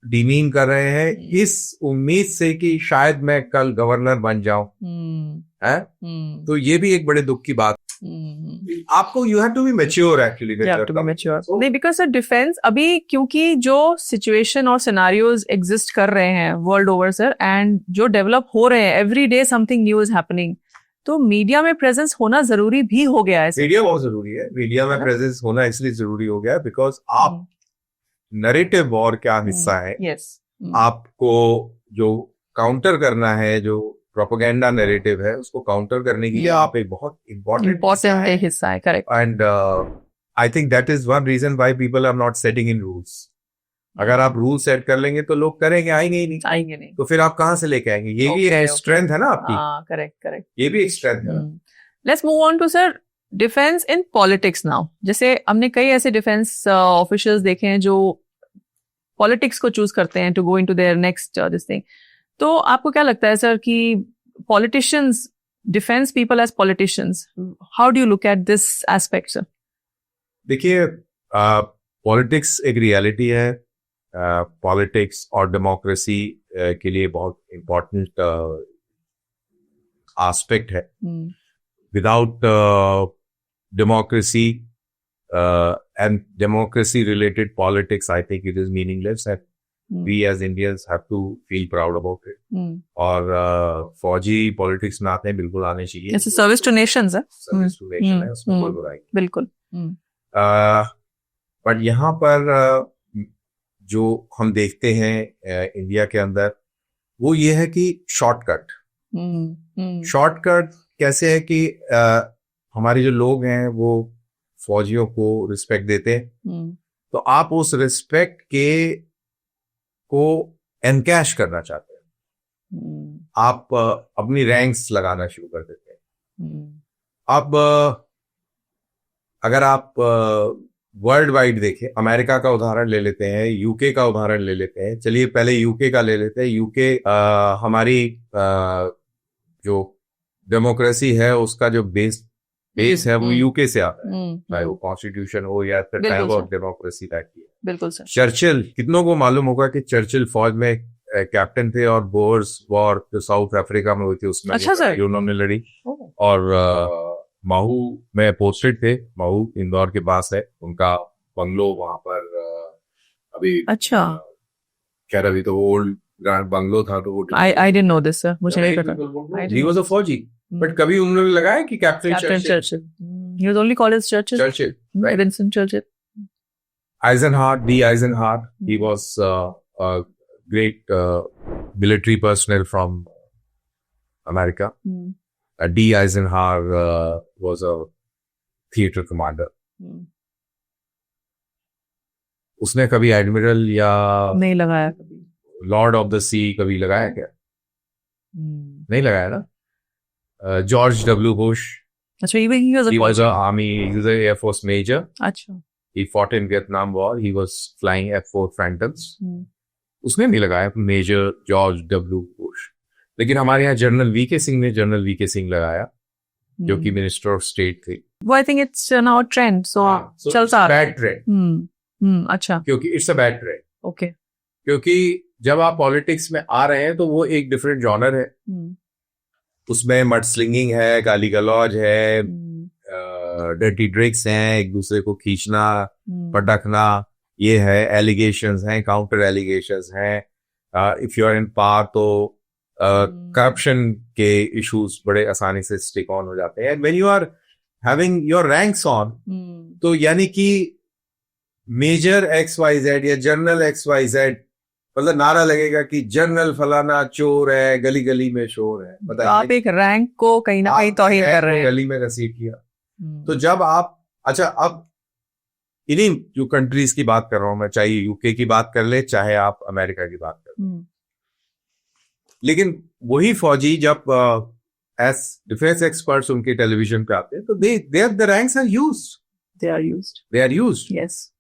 डिमीन कर रहे हैं इस उम्मीद से कि शायद मैं कल गवर्नर बन जाऊं, है? तो ये भी एक बड़े दुख की बात। आपको you have to be mature actually, नहीं, बिकॉज सर डिफेंस अभी, क्योंकि जो सिचुएशन और सिनारियोज एग्जिस्ट कर रहे हैं वर्ल्ड ओवर सर, एंड जो डेवलप हो रहे हैं, every day something new is happening, तो मीडिया में प्रेजेंस होना जरूरी भी हो गया है। मीडिया बहुत जरूरी है, मीडिया में प्रेजेंस होना इसलिए जरूरी हो गया है बिकॉज आप नरेटिव वॉर क्या हिस्सा है, आपको जो काउंटर करना है, जो प्रोपेगेंडा नैरेटिव है, उसको काउंटर करने के लिए आप एक बहुत इम्पोर्टेंट हिस्सा है, correct. And I think that is one reason why people are not setting in rules. अगर आप रूल सेट कर लेंगे तो लोग करेंगे, आएंगे नहीं, तो फिर आप कहाँ से लेके आएंगे? ये भी स्ट्रेंथ है ना आपकी। करेक्ट, ये भी एक स्ट्रेंथ है। Let's move on to sir defence in politics now. जैसे हमने कई ऐसे डिफेंस ऑफिशियल्स देखे हैं जो पॉलिटिक्स को चूज करते हैं to go into their next this thing. तो आपको क्या लगता है सर कि politicians, defence people as politicians, how do you look at this aspect sir? देखिए, पॉलिटिक्स एक रियलिटी है। पॉलिटिक्स और डेमोक्रेसी के लिए बहुत इम्पोर्टेंट एस्पेक्ट है। Without democracy and democracy related politics, I think it is meaningless, and we as Indians have to feel proud about it. और फौजी पॉलिटिक्स में आते हैं, बिल्कुल आने चाहिए। It's a service to nations है। सर्विस टू नेशन है, उसमें कोई बुराई नहीं। बिल्कुल। बट यहाँ पर जो हम देखते हैं इंडिया के अंदर, वो ये है कि शॉर्टकट कैसे है कि हमारे जो लोग हैं वो फौजियों को रिस्पेक्ट देते हैं, तो आप उस रिस्पेक्ट को एनकैश करना चाहते हैं, आप अपनी रैंक्स लगाना शुरू कर देते हैं। अब अगर आप वर्ल्ड वाइड देखें, अमेरिका का उदाहरण ले लेते हैं, यूके का उदाहरण ले लेते हैं। चलिए पहले यूके का ले लेते हैं। यूके हमारी जो डेमोक्रेसी है उसका जो बेस है वो यूके से आता है, चाहे वो कॉन्स्टिट्यूशन हो या फिर टाइप ऑफ डेमोक्रेसी रहती है। बिल्कुल सर। चर्चिल, कितनों को मालूम होगा कि चर्चिल फौज में कैप्टन थे और बोर्स वॉर जो साउथ अफ्रीका में हुई थी उसमें उन्होंने लड़ी, और महू में पोस्टेड थे। महू इंदौर के पास है, उनका बंगलो वहां पर अभी। अच्छा, खैर अभी तो ओल्ड ग्रैंड बंगलो था, तो वो I didn't know this sir, मुझे नहीं पता। ही वाज अ फौजी, बट कभी उन्होंने लगाया कि captain Churchill. He was only called as Churchill. Right. Winston Churchill. Eisenhower, D. Eisenhower, he was a great military personnel from America. D. Eisenhower was a theater commander. उसने कभी एडमिरल या नहीं लगाया कभी, लॉर्ड ऑफ द सी कभी लगाया क्या? नहीं लगाया ना। जॉर्ज डब्ल्यू बुश, अच्छा, even he was an army, he was an Air Force major. अच्छा, he fought in Vietnam War, he was flying F-4 Phantoms. उसने नहीं लगाया मेजर जॉर्ज डब्ल्यू बुश। लेकिन हमारे यहाँ जनरल वीके सिंह ने जनरल वीके सिंह लगाया, जो कि मिनिस्टर ऑफ स्टेट थे। वो I think it's now trend, so चलता है। Bad trend. अच्छा, क्योंकि it's a bad trend. Okay, क्योंकि जब आप पॉलिटिक्स में आ रहे हैं तो वो एक डिफरेंट जॉनर है, उसमें मडस्लिंगिंग है, गाली गलौज है, डर्टी ट्रिक्स हैं, एक दूसरे को खींचना, पटकना, ये है, एलिगेशंस हैं, काउंटर एलिगेशंस हैं। If you are in power तो करप्शन के इश्यूज बड़े आसानी से स्टिक ऑन हो जाते हैं। And when you are having your ranks on, तो यानी कि मेजर XYZ या जनरल XYZ, मतलब नारा लगेगा कि जनरल फलाना चोर है, गली गली में शोर है। तो आप एक रैंक को कहीं ना कहीं तौहीन कर रहे हैं, गली में घसीट किया। तो जब आप, अच्छा, अब इन्हीं जो कंट्रीज की बात कर रहा हूं मैं, चाहे यूके की बात कर ले, चाहे आप अमेरिका की बात कर ले, लेकिन वही फौजी जब एज डिफेंस एक्सपर्ट्स उनके टेलीविजन पे आते हैं तो the ranks are used. Yes.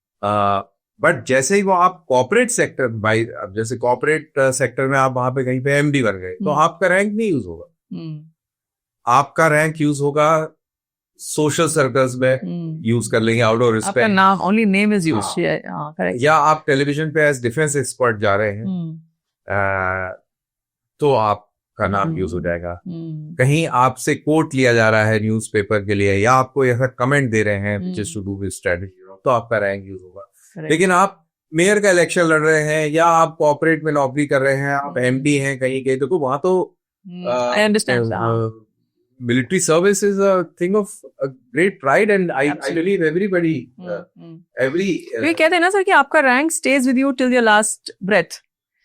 But जैसे ही वो आप कॉर्पोरेट सेक्टर, भाई अब जैसे कॉर्पोरेट सेक्टर में आप वहां पे कहीं पे MD बन गए, तो आपका रैंक नहीं यूज होगा। आपका रैंक यूज होगा सोशल सर्कल्स में यूज कर लेंगे आउट ऑफ आपका रिस्पेक्ट, नाम ओनली नेम इज यूज्ड, हाँ। हाँ करेक्ट। या आप टेलीविजन पे एज डिफेंस एक्सपर्ट जा रहे हैं, तो आपका नाम यूज हो जाएगा। कहीं आपसे कोट लिया जा रहा है न्यूज़पेपर के लिए, या आपको ऐसा कमेंट दे रहे हैं which is to do with strategy, तो आपका रैंक यूज होगा। लेकिन आप मेयर का इलेक्शन लड़ रहे हैं, या आप कॉर्पोरेट में नौकरी कर रहे हैं, आप एमडी हैं कहीं के, तो वहां तो I understand. military service is a thing of a great pride, and I believe everybody, every ये कहते हैं ना सर कि आपका rank stays with you till your last breath,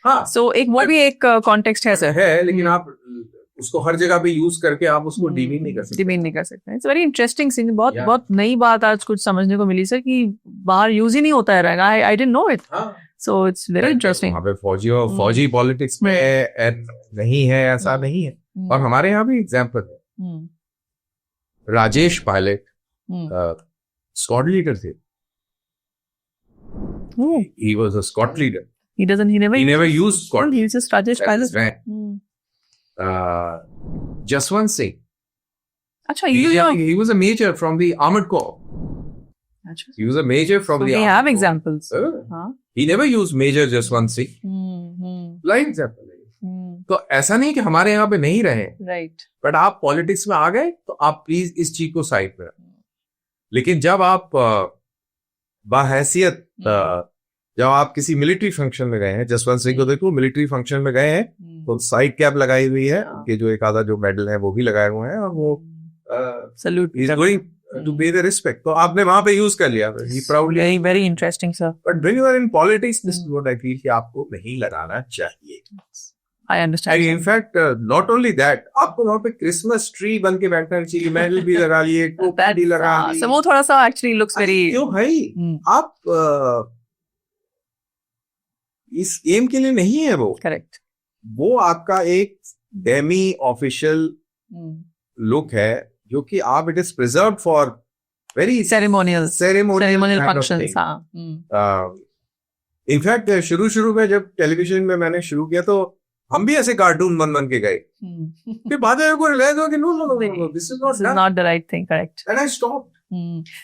हाँ सो एक वो भी एक कॉन्टेक्स्ट है सर, है, लेकिन आप उसको हर जगह पे यूज करके आप उसको डिमीन नहीं कर सकते। डिमीन नहीं कर सकते। इट्स वेरी इंटरेस्टिंग सीन, बहुत Yeah. बहुत नई बात आज कुछ समझने को मिली सर कि बाहर यूज ही नहीं होता है rank. I didn't know it, हाँ, सो इट्स वेरी इंटरेस्टिंग। वहाँ पे फौजी और फौजी पॉलिटिक्स में नहीं है, ऐसा नहीं है। और हमारे यहाँ भी एग्जाम्पल है, राजेश पायलट स्क्वाड लीडर थे, he was a squad leader, he never used squad. he was just Rajesh That is Pilot। right. Jaswant Singh, अच्छा you he was a major from the armored corps. अच्छा, He was a major from so the we armored have corps. examples। हाँ. He never used Major Jaswant Singh. Blind example है। तो ऐसा नहीं कि हमारे यहाँ पे नहीं रहे, राइट, बट आप पॉलिटिक्स में आ गए तो आप प्लीज इस चीज को साइड पे रखें। लेकिन जब आप बाहैसियत जब आप किसी मिलिट्री फंक्शन में गए हैं, जसवंत सिंह को देखो मिलिट्री फंक्शन में गए हैं, तो साइड कैप लगाई हुई है, उनके जो एक आधा जो मेडल है वो भी लगाए हुए हैं, और वो salute is going to pay the respect. तो आपने वहां पे यूज कर लिया, he proudly. Very very interesting sir. But when you are in politics, this is what I feel कि आपको नहीं लगाना चाहिए। I And understand. in fact, not only that, आपको वहाँ पे क्रिसमस ट्री बन के बैठना चाहिए, मेडल भी लगा लिए, टोपी भी लगा ली। so वो थोड़ा सा एक्चुअली लुक्स वेरी, क्यों भाई, आप इस एम के लिए नहीं है वो। करेक्ट। वो आपका एक डेमी ऑफिशियल लुक है, जो कि आप it is preserve for very ceremonial ceremonial functions. हाँ, इनफैक्ट शुरू में जब टेलीविजन में मैंने शुरू किया, तो हम भी ऐसे कार्टून बन के गए, फिर बाद में को रियलाइज हुआ कि no this is this is not the right thing. Correct. And I stop.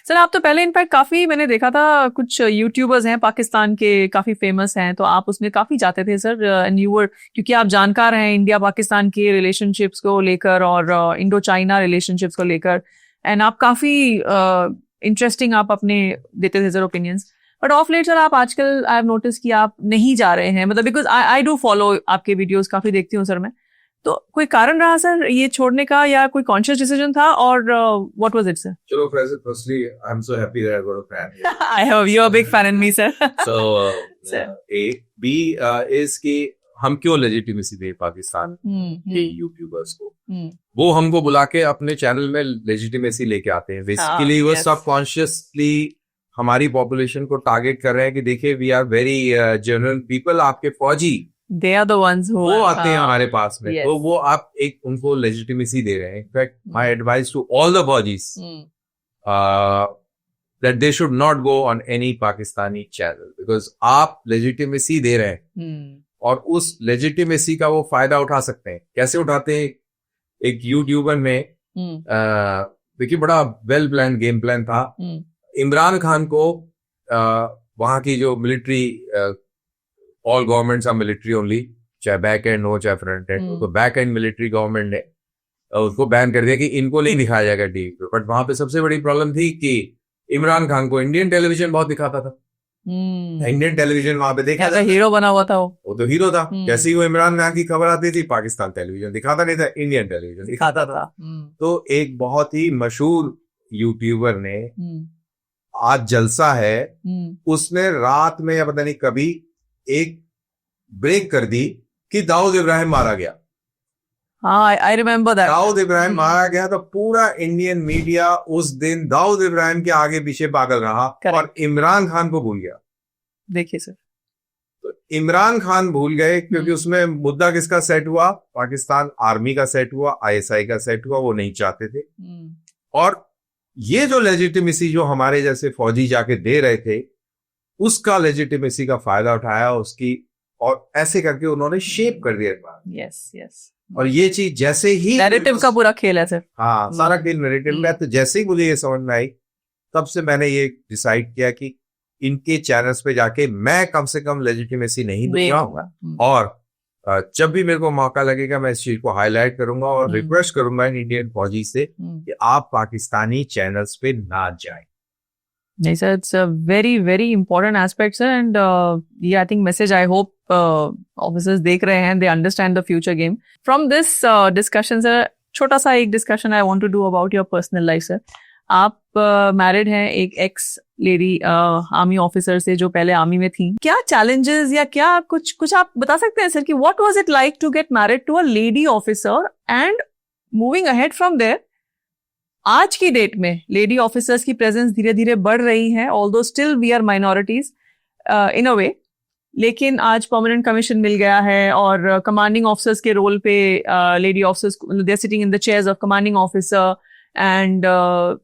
Sir आप तो पहले इनफैक्ट काफी, मैंने देखा था कुछ यूट्यूबर्स हैं पाकिस्तान के, काफी फेमस हैं, तो आप उसमें काफी जाते थे सर, एंड यू वर, क्योंकि आप जानकार हैं इंडिया पाकिस्तान के रिलेशनशिप्स को लेकर और इंडो चाइना रिलेशनशिप्स को लेकर, एंड आप काफी इंटरेस्टिंग आप अपने देते थे sir opinions. But of late sir आप आजकल आई हैव नोटिस कि आप नहीं जा रहे हैं, मतलब बिकॉज आई डू फॉलो आपके वीडियोस, काफी देखती हूँ सर मैं, तो कोई कारण रहा सर ये छोड़ने का, या कोई कॉन्शियस डिसीजन था, और व्हाट वाज इट सर? चलो firstly I am so happy that I got a fan. I have, you are big fan in me sir. So Sir. A B is कि हम क्यों लेजिटिमेसी दे पाकिस्तान के यूट्यूबर्स को, वो हमको बुला के अपने चैनल में लेजिटिमेसी लेके आते हैं। बेसिकली वो yes. सबकॉन्शियसली हमारी पॉपुलेशन को टारगेट कर रहे हैं कि देखिए we are very genuine people, आपके फौजी They are the ones who वो आते हैं हमारे पास में, yes. तो वो आप एक उनको लेजिटिमेसी दे रहे हैं। In fact my advice to all the faujis that they should not go on any Pakistani channel, because आप लेजिटिमेसी दे रहे हैं और उस लेजिटिमेसी का वो फायदा उठा सकते हैं। कैसे उठाते हैं? एक यूट्यूबर में देखिए बड़ा वेल प्लान गेम प्लान था। इमरान खान को वहां की जो military, all governments are military only, चाहे बैक एंड हो चाहे फ्रंट एंड हो, तो बैक एंड मिलिट्री गवर्नमेंट ने उसको बैन कर दिया कि इनको नहीं दिखाया जाएगा टीवी पे। बट वहां पे सबसे बड़ी प्रॉब्लम थी कि इमरान खान को इंडियन टेलीविजन बहुत दिखाता था। इंडियन टेलीविजन वहां पे देखा था, हीरो बना हुआ था वो तो हीरो था। जैसे ही वो इमरान खान की खबर आती थी, पाकिस्तान टेलीविजन दिखाता नहीं था, इंडियन टेलीविजन दिखाता था। तो एक बहुत ही मशहूर यूट्यूबर ने, आज जलसा है, उसने रात में या पता नहीं कभी एक ब्रेक कर दी कि दाऊद इब्राहिम मारा गया। हाँ, I remember that. Dawood Ibrahim मारा गया तो पूरा इंडियन मीडिया उस दिन दाऊद इब्राहिम के आगे पीछे पागल रहा और इमरान खान को भूल गया। देखिए सर, तो इमरान खान भूल गए क्योंकि उसमें मुद्दा किसका सेट हुआ? पाकिस्तान आर्मी का सेट हुआ, आईएसआई का सेट हुआ। वो नहीं चाहते थे। और ये जो लेजिटिमेसी जो हमारे जैसे फौजी जाके दे रहे थे, उसका लेजिटिमेसी का फायदा उठाया उसकी, और ऐसे करके उन्होंने शेप कर दिया। यस यस, और ये चीज जैसे ही नैरेटिव का पूरा खेल है सर। हाँ, सारा खेल नैरेटिव का है। तो जैसे ही मुझे ये समझ में आई, तब से मैंने ये डिसाइड किया कि इनके चैनल्स पे जाके मैं कम से कम लेजिटिमेसी नहीं दिखाऊंगा, और जब भी मेरे को मौका लगेगा मैं इस चीज को हाईलाइट करूंगा और रिक्वेस्ट करूंगा इंडियन फौजी से कि आप पाकिस्तानी चैनल्स पे ना जाएं। नहीं sir, it's a very very important aspect sir, and ये I think message I hope officers देख रहे हैं, they understand the future game from this discussion sir. छोटा सा एक discussion I want to do about your personal life sir. आप मैरिड हैं एक एक्स लेडी आर्मी ऑफिसर से जो पहले आर्मी में थी। क्या चैलेंजेस या क्या कुछ आप बता सकते हैं सर कि what was it like to get married to a lady officer and moving ahead from there? आज की डेट में लेडी ऑफिसर्स की प्रेजेंस धीरे धीरे बढ़ रही है, although still we are minorities in a way, लेकिन आज परमानेंट कमीशन मिल गया है और कमांडिंग ऑफिसर्स के रोल पे lady officers they are sitting in the chairs of commanding officer and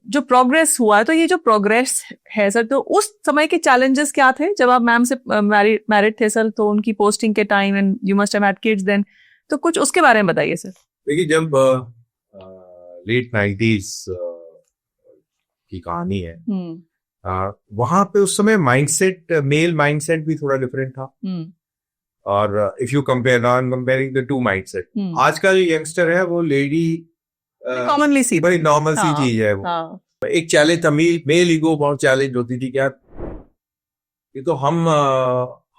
जो प्रोग्रेस हुआ है, तो ये जो प्रोग्रेस है सर, तो उस समय के चैलेंजेस क्या थे जब आप मैम से मैरिड थे सर, तो उनकी पोस्टिंग के time and you must have had kids then, तो कुछ उसके बारे में बताइए सर। देखिए, जब लेट 90s की कहानी है, वहां पे उस समय माइंडसेट, मेल माइंडसेट भी थोड़ा डिफरेंट था, और if you compare, not comparing the two mindset, आज का जो यंगस्टर है वो लेडी कॉमनली सी बड़ी नॉर्मल सी चीज है वो। एक चैलेंज था, मेल ईगो बहुत चैलेंज होती थी, क्या ये तो हम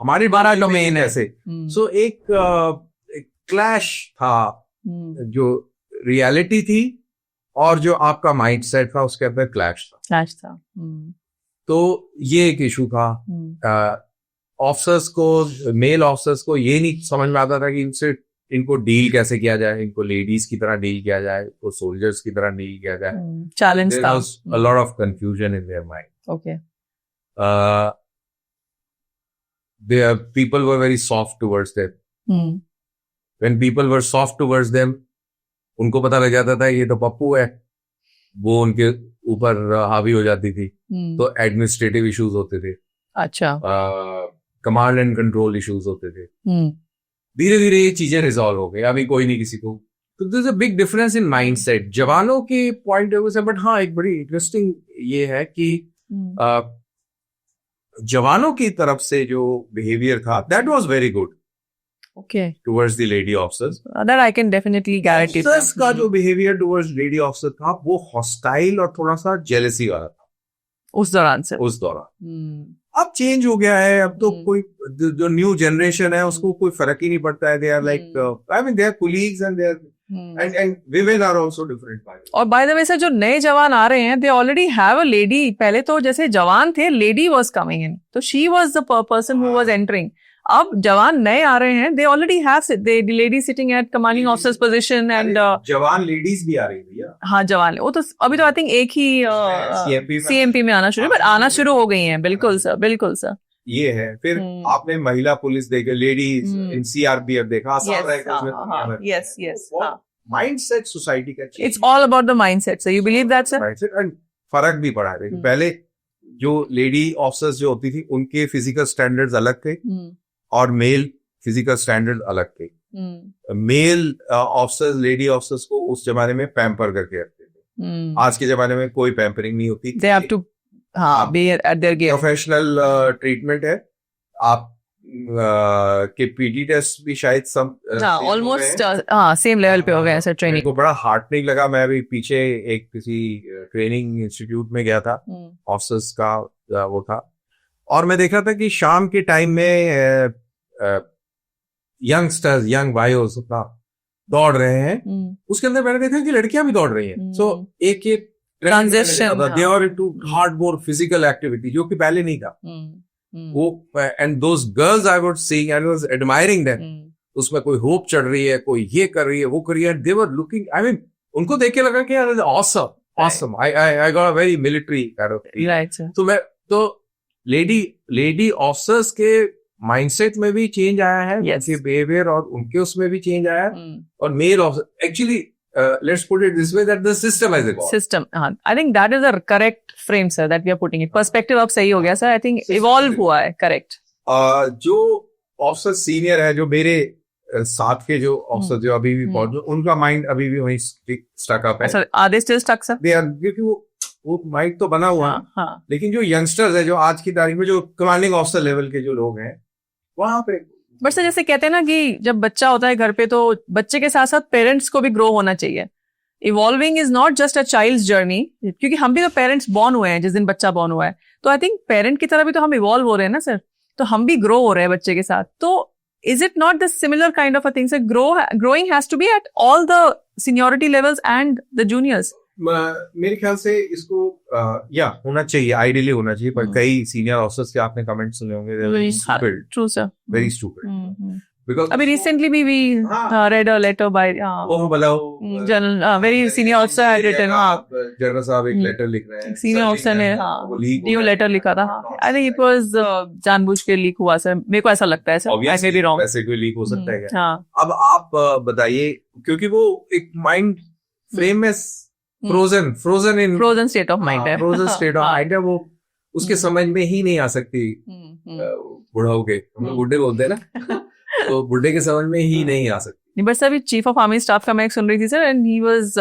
हमारे 12 डोमेन है ऐसे। सो एक क्लैश था, जो रियलिटी थी और जो आपका माइंडसेट था उसके अंदर क्लैश था। तो ये एक इशू था। ऑफिसर्स को, मेल ऑफिसर्स को ये नहीं समझ में आता था कि इनको डील कैसे किया जाए, इनको लेडीज की तरह डील किया जाए, इनको सोल्जर्स की तरह डील किया जाए। चैलेंज था, a lot of confusion in their mind. Okay. Their people were very soft towards them. When people were soft towards them, उनको पता लग जाता था ये तो पप्पू है, वो उनके ऊपर हावी हो जाती थी। तो एडमिनिस्ट्रेटिव इश्यूज होते थे, अच्छा, कमांड एंड कंट्रोल इश्यूज होते थे। धीरे धीरे ये चीजें रिजॉल्व हो गई, अभी कोई नहीं किसी को। तो there is a big difference in mindset जवानों के पॉइंट ऑफ व्यू से। बट हाँ, एक बड़ी इंटरेस्टिंग ये है कि जवानों की तरफ से जो बिहेवियर था, that was very good okay, towards the lady officers. That I can definitely guarantee. Officers का जो बिहेवियर टुवर्ड्स लेडी ऑफिसर था वो हॉस्टाइल और थोड़ा सा जेलसी वाला था उस दौरान से। उस दौरान अब चेंज हो गया है। अब तो कोई जो न्यू जनरेशन है उसको कोई फर्क ही नहीं पड़ता है। They are like, I mean, they are colleagues and they are and women are also different। और बाय द वे सर, जो नए जवान आ रहे हैं, they already have a lady. पहले तो जैसे जवान थे, लेडी वाज कमिंग इन, तो she was the person who was entering. अब जवान नए आ रहे हैं, they already have the lady sitting at commanding officers position and जवान लेडीज भी आ रही है भैया। हाँ, जवान, वो तो अभी तो आई थिंक एक ही सीएमपी में आना शुरू, बट आना शुरू हो गई हैं। बिल्कुल सर, बिल्कुल सर, ये है। फिर आपने महिला पुलिस देखे, लेडीज इन सीआरपीएफ देखा, आसान रहेगा। यस यस, माइंडसेट सोसाइटी का, it's all about the mindset sir. You believe that sir? Mindset and फर्क भी पड़ा है। पहले जो लेडी ऑफिसर्स जो होती थी उनके फिजिकल स्टैंडर्ड्स अलग थे और मेल फिजिकल स्टैंडर्ड अलग थे। मेल ऑफिसर्स लेडी ऑफिसर्स को उस जमाने में पैम्पर करके रखते थे। आज के जमाने में कोई पैम्परिंग नहीं होती। They have to be at their game. Professional treatment है। आप के पीटी टेस्ट भी शायद ऑलमोस्ट सेम लेवल पे हो गए सर। ट्रेनिंग को बड़ा हार्टनिंग लगा। मैं अभी पीछे एक किसी ट्रेनिंग इंस्टीट्यूट में गया था, ऑफिसर्स का वो था, और मैं देखा था कि शाम के टाइम में यंगस्टर्स, यंग वायोस अपना दौड़ रहे हैं। उसके अंदर मैंने देखा कि लड़कियां भी दौड़ रही हैं। सो एक transition, they are into hardcore physical activity, जो कि पहले नहीं था। वो and those girls I was seeing, I was admiring them. उसमें कोई होप चढ़ रही है, कोई ये कर रही है, वो कर रही है। दे वर लुकिंग, आई मीन, उनको देख के लगा कि यार awesome. I got a very military kind of feel. Right sir. तो मैं तो लेडी ऑफिसर्स के माइंडसेट में भी चेंज आया है, उनके बिहेवियर और उनके उसमें भी चेंज आया है। और male officer, actually let's put it this way, that the system has evolved. System, I think that is a correct frame sir that we are putting it. Perspective अब सही हो गया सर। I think evolve हुआ है, correct। जो ऑफिसर सीनियर है, जो मेरे साथ के जो ऑफिसर जो अभी भी पहुंच उनका माइंड अभी भी वहीं स्टक अप है। Sir are they still stuck sir? क्योंकि वो माइंड तो बना हुआ है, हाँ। लेकिन जो यंगस्टर्स है, जो आज की तारीख में जो कमांडिंग ऑफिसर लेवल के जो लोग हैं वहां पे। बट सर जैसे कहते हैं ना कि जब बच्चा होता है घर पे तो बच्चे के साथ साथ पेरेंट्स को भी ग्रो होना चाहिए। Evolving is not just a child's journey, क्योंकि हम भी तो पेरेंट्स बॉर्न हुए हैं जिस दिन बच्चा बॉर्न हुआ है, तो आई थिंक पेरेंट की तरह भी तो हम इवॉल्व हो रहे हैं ना सर, तो हम भी ग्रो हो रहे हैं बच्चे के साथ। तो is it not the similar kind of a thing? So growing has to be at all the seniority levels and the juniors. मेरे ख्याल से इसको होना चाहिए, आइडियली होना चाहिए, पर कई सीनियर ऑफिसर्स के आपने कमेंट सुने होंगे, True sir. Very stupid. Because अभी recently we read a letter by very senior officer had written, general साहब एक लेटर लिख रहे हैं, सीनियर ऑफिसर ने न्यू लेटर लिखा था। आई थिंक इट वाज जानबूझ के लीक हुआ सर, मेरे को ऐसा लगता है sir. I may be wrong, वैसे कोई लीक हो सकता है क्या? हाँ। अब आप बताइए, क्योंकि वो एक माइंड फ्रेम में फ्रोजन स्टेट ऑफ माइंड है, फ्रोजन स्टेट ऑफ माइंड है, वो उसके समझ में ही नहीं आ सकती। बुढ़ाओ के हम लोग बुढ़े बोलते हैं ना, तो बुढ़े के समझ में ही नहीं आ सकती। But sir chief of army staff का मैं एक सुन रही थी sir, and he was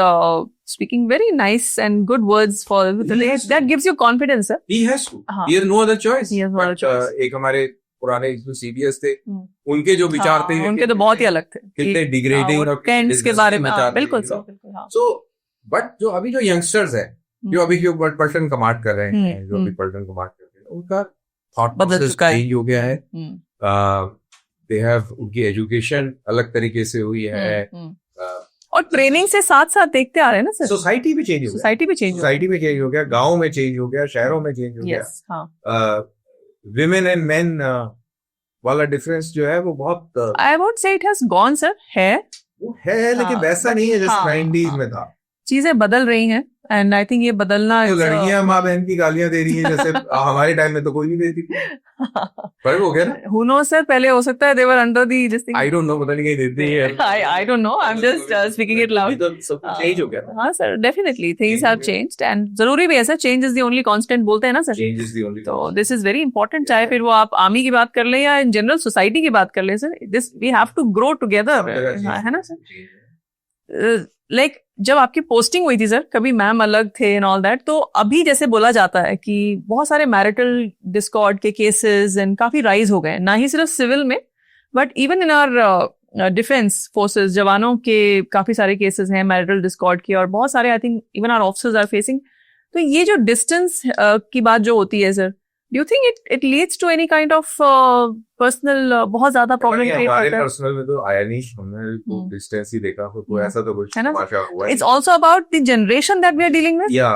speaking very nice and good words for that gives you confidence sir. He has to, he has no other choice. एक हमारे पुराने जो सीबीएस थे, उनके जो विचार थे, उनके तो बहुत ही अलग थे, कितने डिग्रेडिंग और कैंट्स के बारे में। बिल्कुल सर। सो बट जो अभी जो यंगस्टर्स हैं, जो अभी जो पलटन कमांड कर रहे हैं, जो अभी पलटन कमांड कर रहे हैं, उनका थॉट प्रोसेस चेंज हो गया है। They have उनकी एजुकेशन अलग तरीके से हुई है, और ट्रेनिंग से साथ साथ देखते आ रहे हैं ना सर, सोसाइटी भी चेंज हो गया, सोसाइटी में चेंज हो गया, गाँव में चेंज हो गया, शहरों में चेंज हो गया। विमेन एंड मेन वाला डिफरेंस जो है वो बहुत, आई वुड से इट हैज गॉन सर, वो है, लेकिन वैसा नहीं है जैसे 90s में था। चीजें बदल रही हैं, एंड आई थिंक ये बदलना तो लड़कियां माँ बहन की गालियां दे रही है जैसे हमारे टाइम में तो कोई नहीं देती थी। फर्क हो गया ना? Who knows sir, पहले हो सकता है they were under the this thing. I don't know, पता नहीं कहीं देती है। I don't know, I'm just speaking it loud. तो सब कुछ चेंज हो गया ना? हाँ sir, definitely things have changed, and जरूरी भी है sir, change is the only constant बोलते हैं ना sir. Change is the only तो this is very important, चाहे फिर वो आप आर्मी की बात कर लें या in general society की बात कर लें sir, this we have to grow together, है ना सर? Like जब आपकी पोस्टिंग हुई थी सर, कभी मैम अलग थे एंड ऑल दैट, तो अभी जैसे बोला जाता है कि बहुत सारे मैरिटल डिस्कॉर्ड के केसेस एंड काफी राइज हो गए, ना ही सिर्फ सिविल में but even in our defence forces, जवानों के काफी सारे केसेस हैं मैरिटल डिस्कॉर्ड के, और बहुत सारे I think even our officers are facing. तो ये जो डिस्टेंस की बात जो होती है sir, do you think it leads to any kind of personal बहुत ज्यादा प्रॉब्लम? हमारे पर्सनल में तो आया नहीं, हमने डिस्टेंस ही देखा, तो ऐसा तो कुछ तमाशा हुआ है। It's also about the generation that we are dealing with, या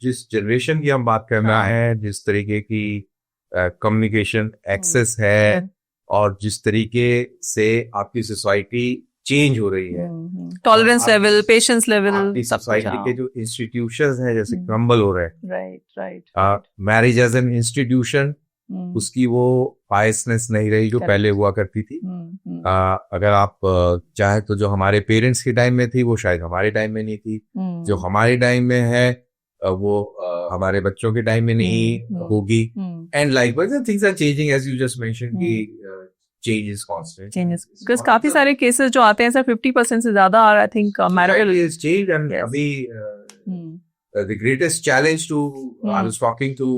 जिस जनरेशन की हम बात कर रहे हैं, जिस तरीके की कम्युनिकेशन एक्सेस है, और जिस तरीके से आपकी सोसाइटी चेंज हो रही है, tolerance level, patience level, society के जो इंस्टीट्यूशंस हैं जैसे क्रम्बल हो रहे हैं, right, marriage as an institution, उसकी वो बायसनेस नहीं रही जो पहले हुआ करती थी। अगर आप चाहे तो जो हमारे पेरेंट्स के टाइम में थी वो शायद हमारे टाइम में नहीं थी, जो हमारे टाइम में है वो हमारे बच्चों के टाइम में नहीं होगी, and likewise things are changing as you just mentioned कि changes constant. Because काफी सारे केसेस जो आते हैं सर 50% से ज्यादा are I think marital is changed, and अभी the greatest challenge to I was talking to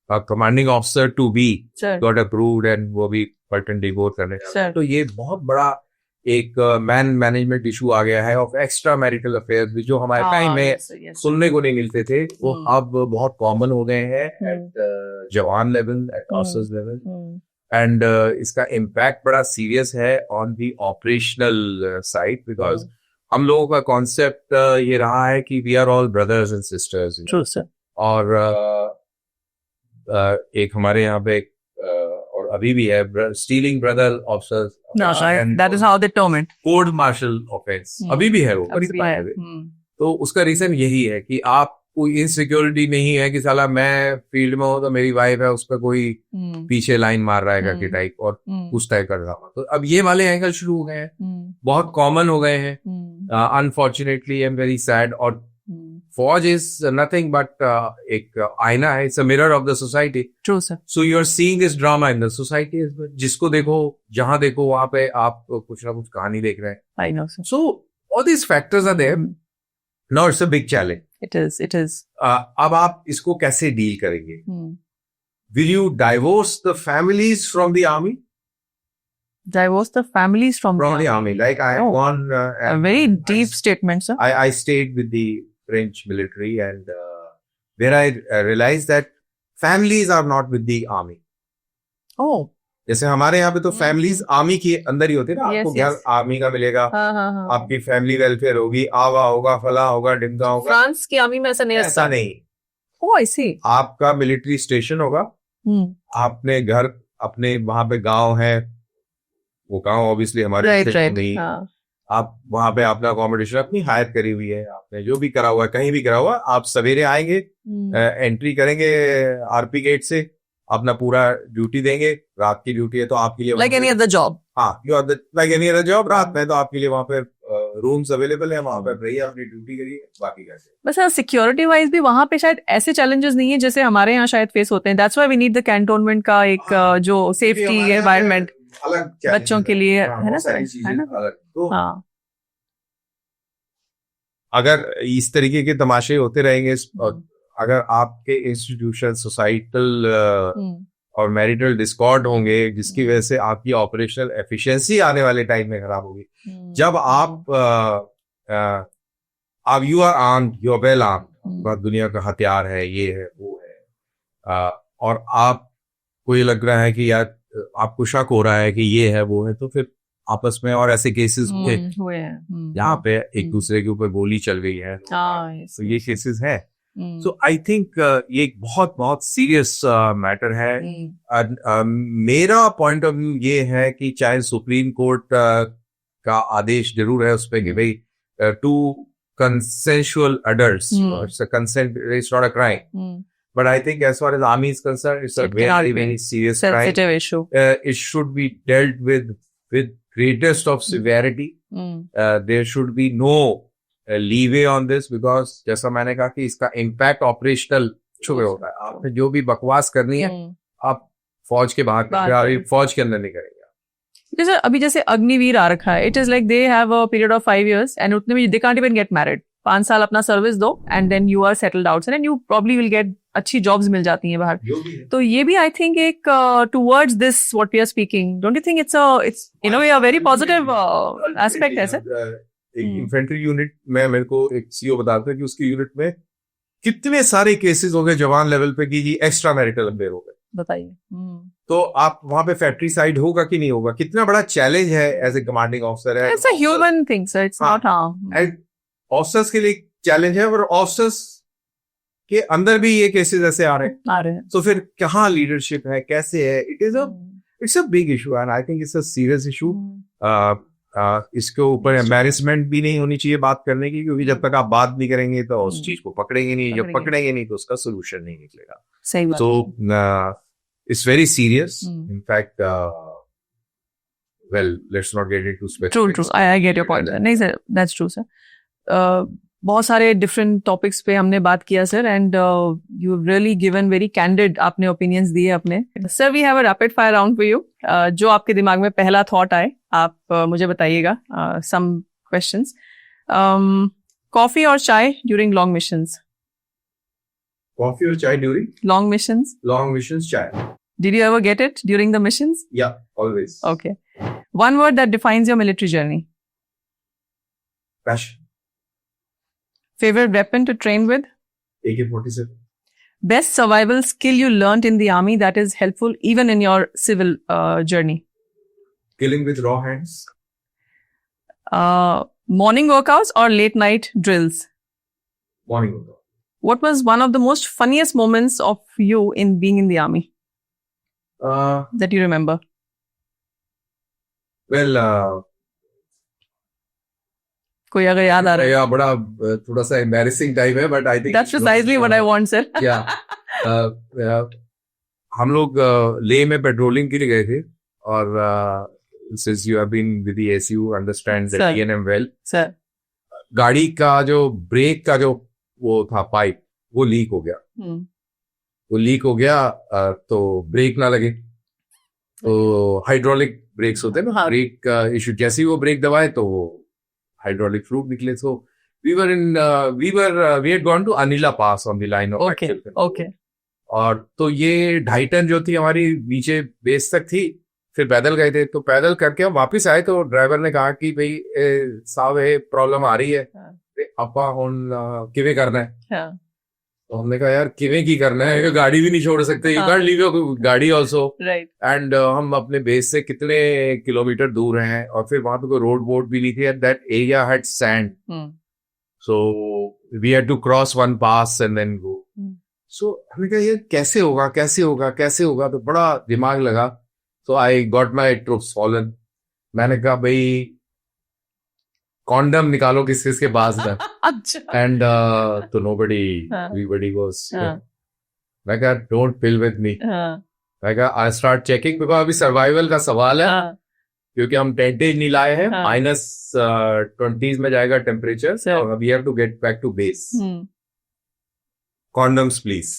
a commanding officer to be got approved, and वो भी पलटन डिवोर्स करने, तो ये बहुत बड़ा एक मैन मैनेजमेंट इशू आ गया है ऑफ एक्स्ट्रा मैरिटल अफेयर्स भी, जो हमारे टाइम में सुनने को नहीं मिलते थे, वो अब बहुत कॉमन हो गए हैं at jawan level, at officers level, and इसका इम्पैक्ट बड़ा सीरियस है on the operational side, because हम लोगों का कॉन्सेप्ट ये रहा है कि we are all brothers and sisters, और एक हमारे यहाँ पे और अभी भी है stealing brother officers, that is how they term it, court martial offence, अभी भी है वो, तो उसका रीजन यही है कि आप कोई इनसिक्योरिटी नहीं है कि साला मैं फील्ड में हूँ तो मेरी वाइफ है, उस पर कोई पीछे लाइन मार रहा है करके टाइप, और उस टाइप कर रहा हूँ, तो अब ये वाले एंगल शुरू हो गए हैं, बहुत कॉमन हो गए हैं, unfortunately I am very sad, और फौज इज नथिंग बट एक आईना है, it's a mirror of the society. True, sir. So you are seeing this drama in the society. जिसको देखो, जहां देखो, वहां पे आप कुछ ना कुछ कहानी देख रहे हैं. I know, sir. So all these factors are there. Now it's a big challenge. It is. It is. अब आप इसको कैसे डील करेंगे? Hmm. Will you divorce the families from the army? Divorce the families from From the army, like I have Oh. gone. A very deep statement, sir. I stayed with the French military, and where I realized that families are not with the army. Oh. जैसे हमारे यहाँ पे तो फैमिलीज आर्मी के अंदर ही होते हैं ना. Yes, आपको घर yes. आर्मी का मिलेगा, हाँ. आपकी फैमिली वेलफेयर होगी, आवा होगा, फला होगा, डिमका होगा. फ्रांस की आर्मी में ऐसा नहीं ऐसा रहता. नहीं. Oh, I see. आपका मिलिट्री स्टेशन होगा, Hmm. आपने घर, अपने वहां पे गांव है, वो गांव ऑब्वियसली हमारे Right, स्टेशन right. नहीं. हाँ. आप वहां पे अपना अकोमोडेशन अपनी हायर करी हुई है, आपने जो भी करा हुआ है, कहीं भी करा हुआ, आप सवेरे आएंगे, Hmm. एंट्री करेंगे आरपी गेट से, अपना पूरा ड्यूटी देंगे. रात की ड्यूटी है तो आपके लिए Like any other job. हाँ, you are like any other job. रात में तो आपके लिए वहां पे रूम्स अवेलेबल है, वहां पे रहिए, अपनी ड्यूटी करिए, बाकी कैसे. बस सिक्योरिटी वाइज भी वहां पे शायद ऐसे चैलेंजेस नहीं है जैसे हमारे यहाँ शायद फेस होते हैं. That's why we need the cantonment का एक जो सेफ्टी एनवायरनमेंट अलग बच्चों के लिए हाँ, है ना बहुत सर, सारी है चीजें ना. अलग. तो हाँ. अगर इस तरीके के तमाशे होते रहेंगे, अगर आपके इंस्टीट्यूशन सोसाइटल Hmm. और मैरिटल डिस्कॉर्ड होंगे, जिसकी वजह से आपकी ऑपरेशनल एफिशिएंसी आने वाले टाइम में खराब होगी. Hmm. जब आप you are armed, you are well armed, दुनिया का हथियार है, ये है, वो है, और आपको ये लग रहा है कि यार आपको शक हो रहा है कि ये है, वो है, तो फिर आपस में, और ऐसे केसेस हुए हुए हैं. Hmm. यहाँ पे एक दूसरे के ऊपर गोली चल गई है, हाँ, yes. तो ये केसेस है. Hmm. सो आई थिंक ये एक बहुत बहुत सीरियस मैटर है. Hmm. मेरा पॉइंट ऑफ व्यू ये है कि चाहे सुप्रीम कोर्ट का आदेश जरूर है उस पे कि भाई two consensual adults, it's a consent, it's not a crime. Hmm. But I think as far as army is concerned, it's a It cannot very, be. very serious crime. Sensitive issue. It should be dealt with greatest of severity. Hmm. There should be no leeway on this, because जैसा मैंने कहा कि इसका impact operational छुपे होता है. आपने जो भी बकवास करनी है, Hmm. आप फौज के बाहर बाहर करेंगे, फौज के अंदर नहीं करेंगे. जैसे अभी जैसे अग्निवीर आ रखा है, it is like they have a period of 5 years and उतने में they can't even get married. 5 साल अपना सर्विस दो and then you are settled out and you probably will get अच्छी जॉब्स मिल जाती हैं बाहर. जो भी है. तो ये भी आई थिंक एक towards this what we are speaking, don't you think it's in a way a very positive aspect है सर. एक इन्फेंट्री यूनिट में मेरे को एक सीओ बताते हैं कि उसकी यूनिट में कितने सारे केसेस हो गए जवान लेवल पे कि जी एक्स्ट्रा मैरिटल अफेयर हो गए. बताइए. तो आप वहां पे फैक्ट्री साइड होगा कि नहीं होगा, कितना बड़ा चैलेंज है एज ए कमांडिंग ऑफिसर है. It's a human thing sir, it's हाँ. नॉट एंड ऑफिसर्स के लिए चैलेंज है, और ऑफिसर्स के अंदर भी ये केसेस ऐसे आ रहे हैं. आ रहे हैं. तो फिर कहाँ लीडरशिप है, कैसे है? It's a big issue and I think it's a serious issue. इसके ऊपर एम्बैरेसमेंट भी नहीं होनी चाहिए बात करने की, क्योंकि जब तक आप बात नहीं करेंगे तो उस चीज को पकड़ेंगे नहीं, जब पकड़ेंगे नहीं तो उसका सोल्यूशन नहीं निकलेगा. सही बात. So it's very serious. In fact, well, let's not get into specifics. True. I get your point. नहीं सर, that's true sir. बहुत सारे डिफरेंट टॉपिक्स पे हमने बात किया sir, and you really given very candid आपने ओपिनियंस दिए अपने. Sir we have a rapid fire round for you. जो आपके दिमाग में पहला थॉट आए आप मुझे बताइएगा. Some questions. कॉफी और चाय during long missions? Coffee or chai during long missions? long missions? Chai. Did you ever get it during the missions? Yeah, always. Okay. One word that defines your military journey? Passion. Favorite weapon to train with? AK-47. Best survival skill you learnt in the army that is helpful even in your civil journey? Killing with raw hands. Morning workouts or late night drills? Morning workout. What was one of the most funniest moments of you in being in the army that you remember? Well, कोई अगर याद आ रहा है? या बड़ा थोड़ा सा embarrassing टाइम है, but I think That's precisely what I want, sir. Yeah. हम लोग लेह में पेट्रोलिंग के लिए गए थे, और since you have been with the ASU, understand the Sir. TNM well. Sir. गाड़ी का जो ब्रेक का जो वो था पाइप, वो लीक हो गया। वो लीक हो गया तो ब्रेक ना लगे, तो हाइड्रोलिक ब्रेक्स होते हैं ना, ब्रेक का इशू, जैसे ही वो ब्रेक दबाए तो वो हाइड्रोलिक फ्लूइड निकले। तो we had gone to Anila Pass on the line of Okay, actual control. okay. और तो ये 2.5 टन जो थी हमारी नीचे बेस तक थी, फिर पैदल गए थे। तो पैदल करके हम वापस आए तो ड्राइवर ने कहा कि भाई साहब ये प्रॉब्लम आ रही है, आपा हुन किवें करना है। तो हमने कहा यार किवें की करना है, गाड़ी भी नहीं छोड़ सकते, यू कांट लीव योर गाड़ी आल्सो, राइट। एंड हम अपने बेस से कितने किलोमीटर दूर हैं, और फिर वहां पे कोई रोड बोर्ड भी नहीं थी, and that area had sand, so we had to cross one pass and then go. So हमने कहा ये कैसे होगा कैसे होगा कैसे होगा, तो बड़ा दिमाग लगा। So I got my troops fallen, मैंने कहा भाई कॉन्डम निकालो किसके पास था। अच्छा। एंड तो nobody, everybody was, मैं कहा डोंट पिल विद मी, मैं कहा आई स्टार्ट चेकिंग, बिकॉज अभी सर्वाइवल का सवाल है, क्योंकि हम टेंटेज नहीं लाए हैं, -20s में जाएगा टेम्परेचर, और we have to get back to base, condoms please.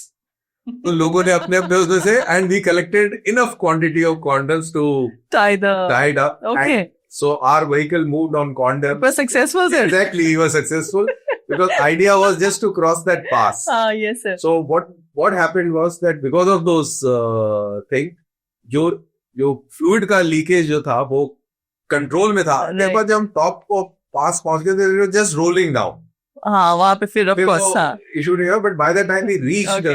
तो लोगों ने अपने अपने उसमें से, and we collected enough quantity of condoms to tied up. Okay. So our vehicle moved on condom. It was successful, sir. Exactly, we were successful because idea was just to cross that pass. Yes, sir. So what happened was that because of those thing, जो fluid का leakage जो था वो control में था। एक बार जब हम top को पास पहुंच गए थे, just rolling down. हाँ, वहाँ पे फिर of course हाँ। Issue नहीं हुआ, but by the time we reached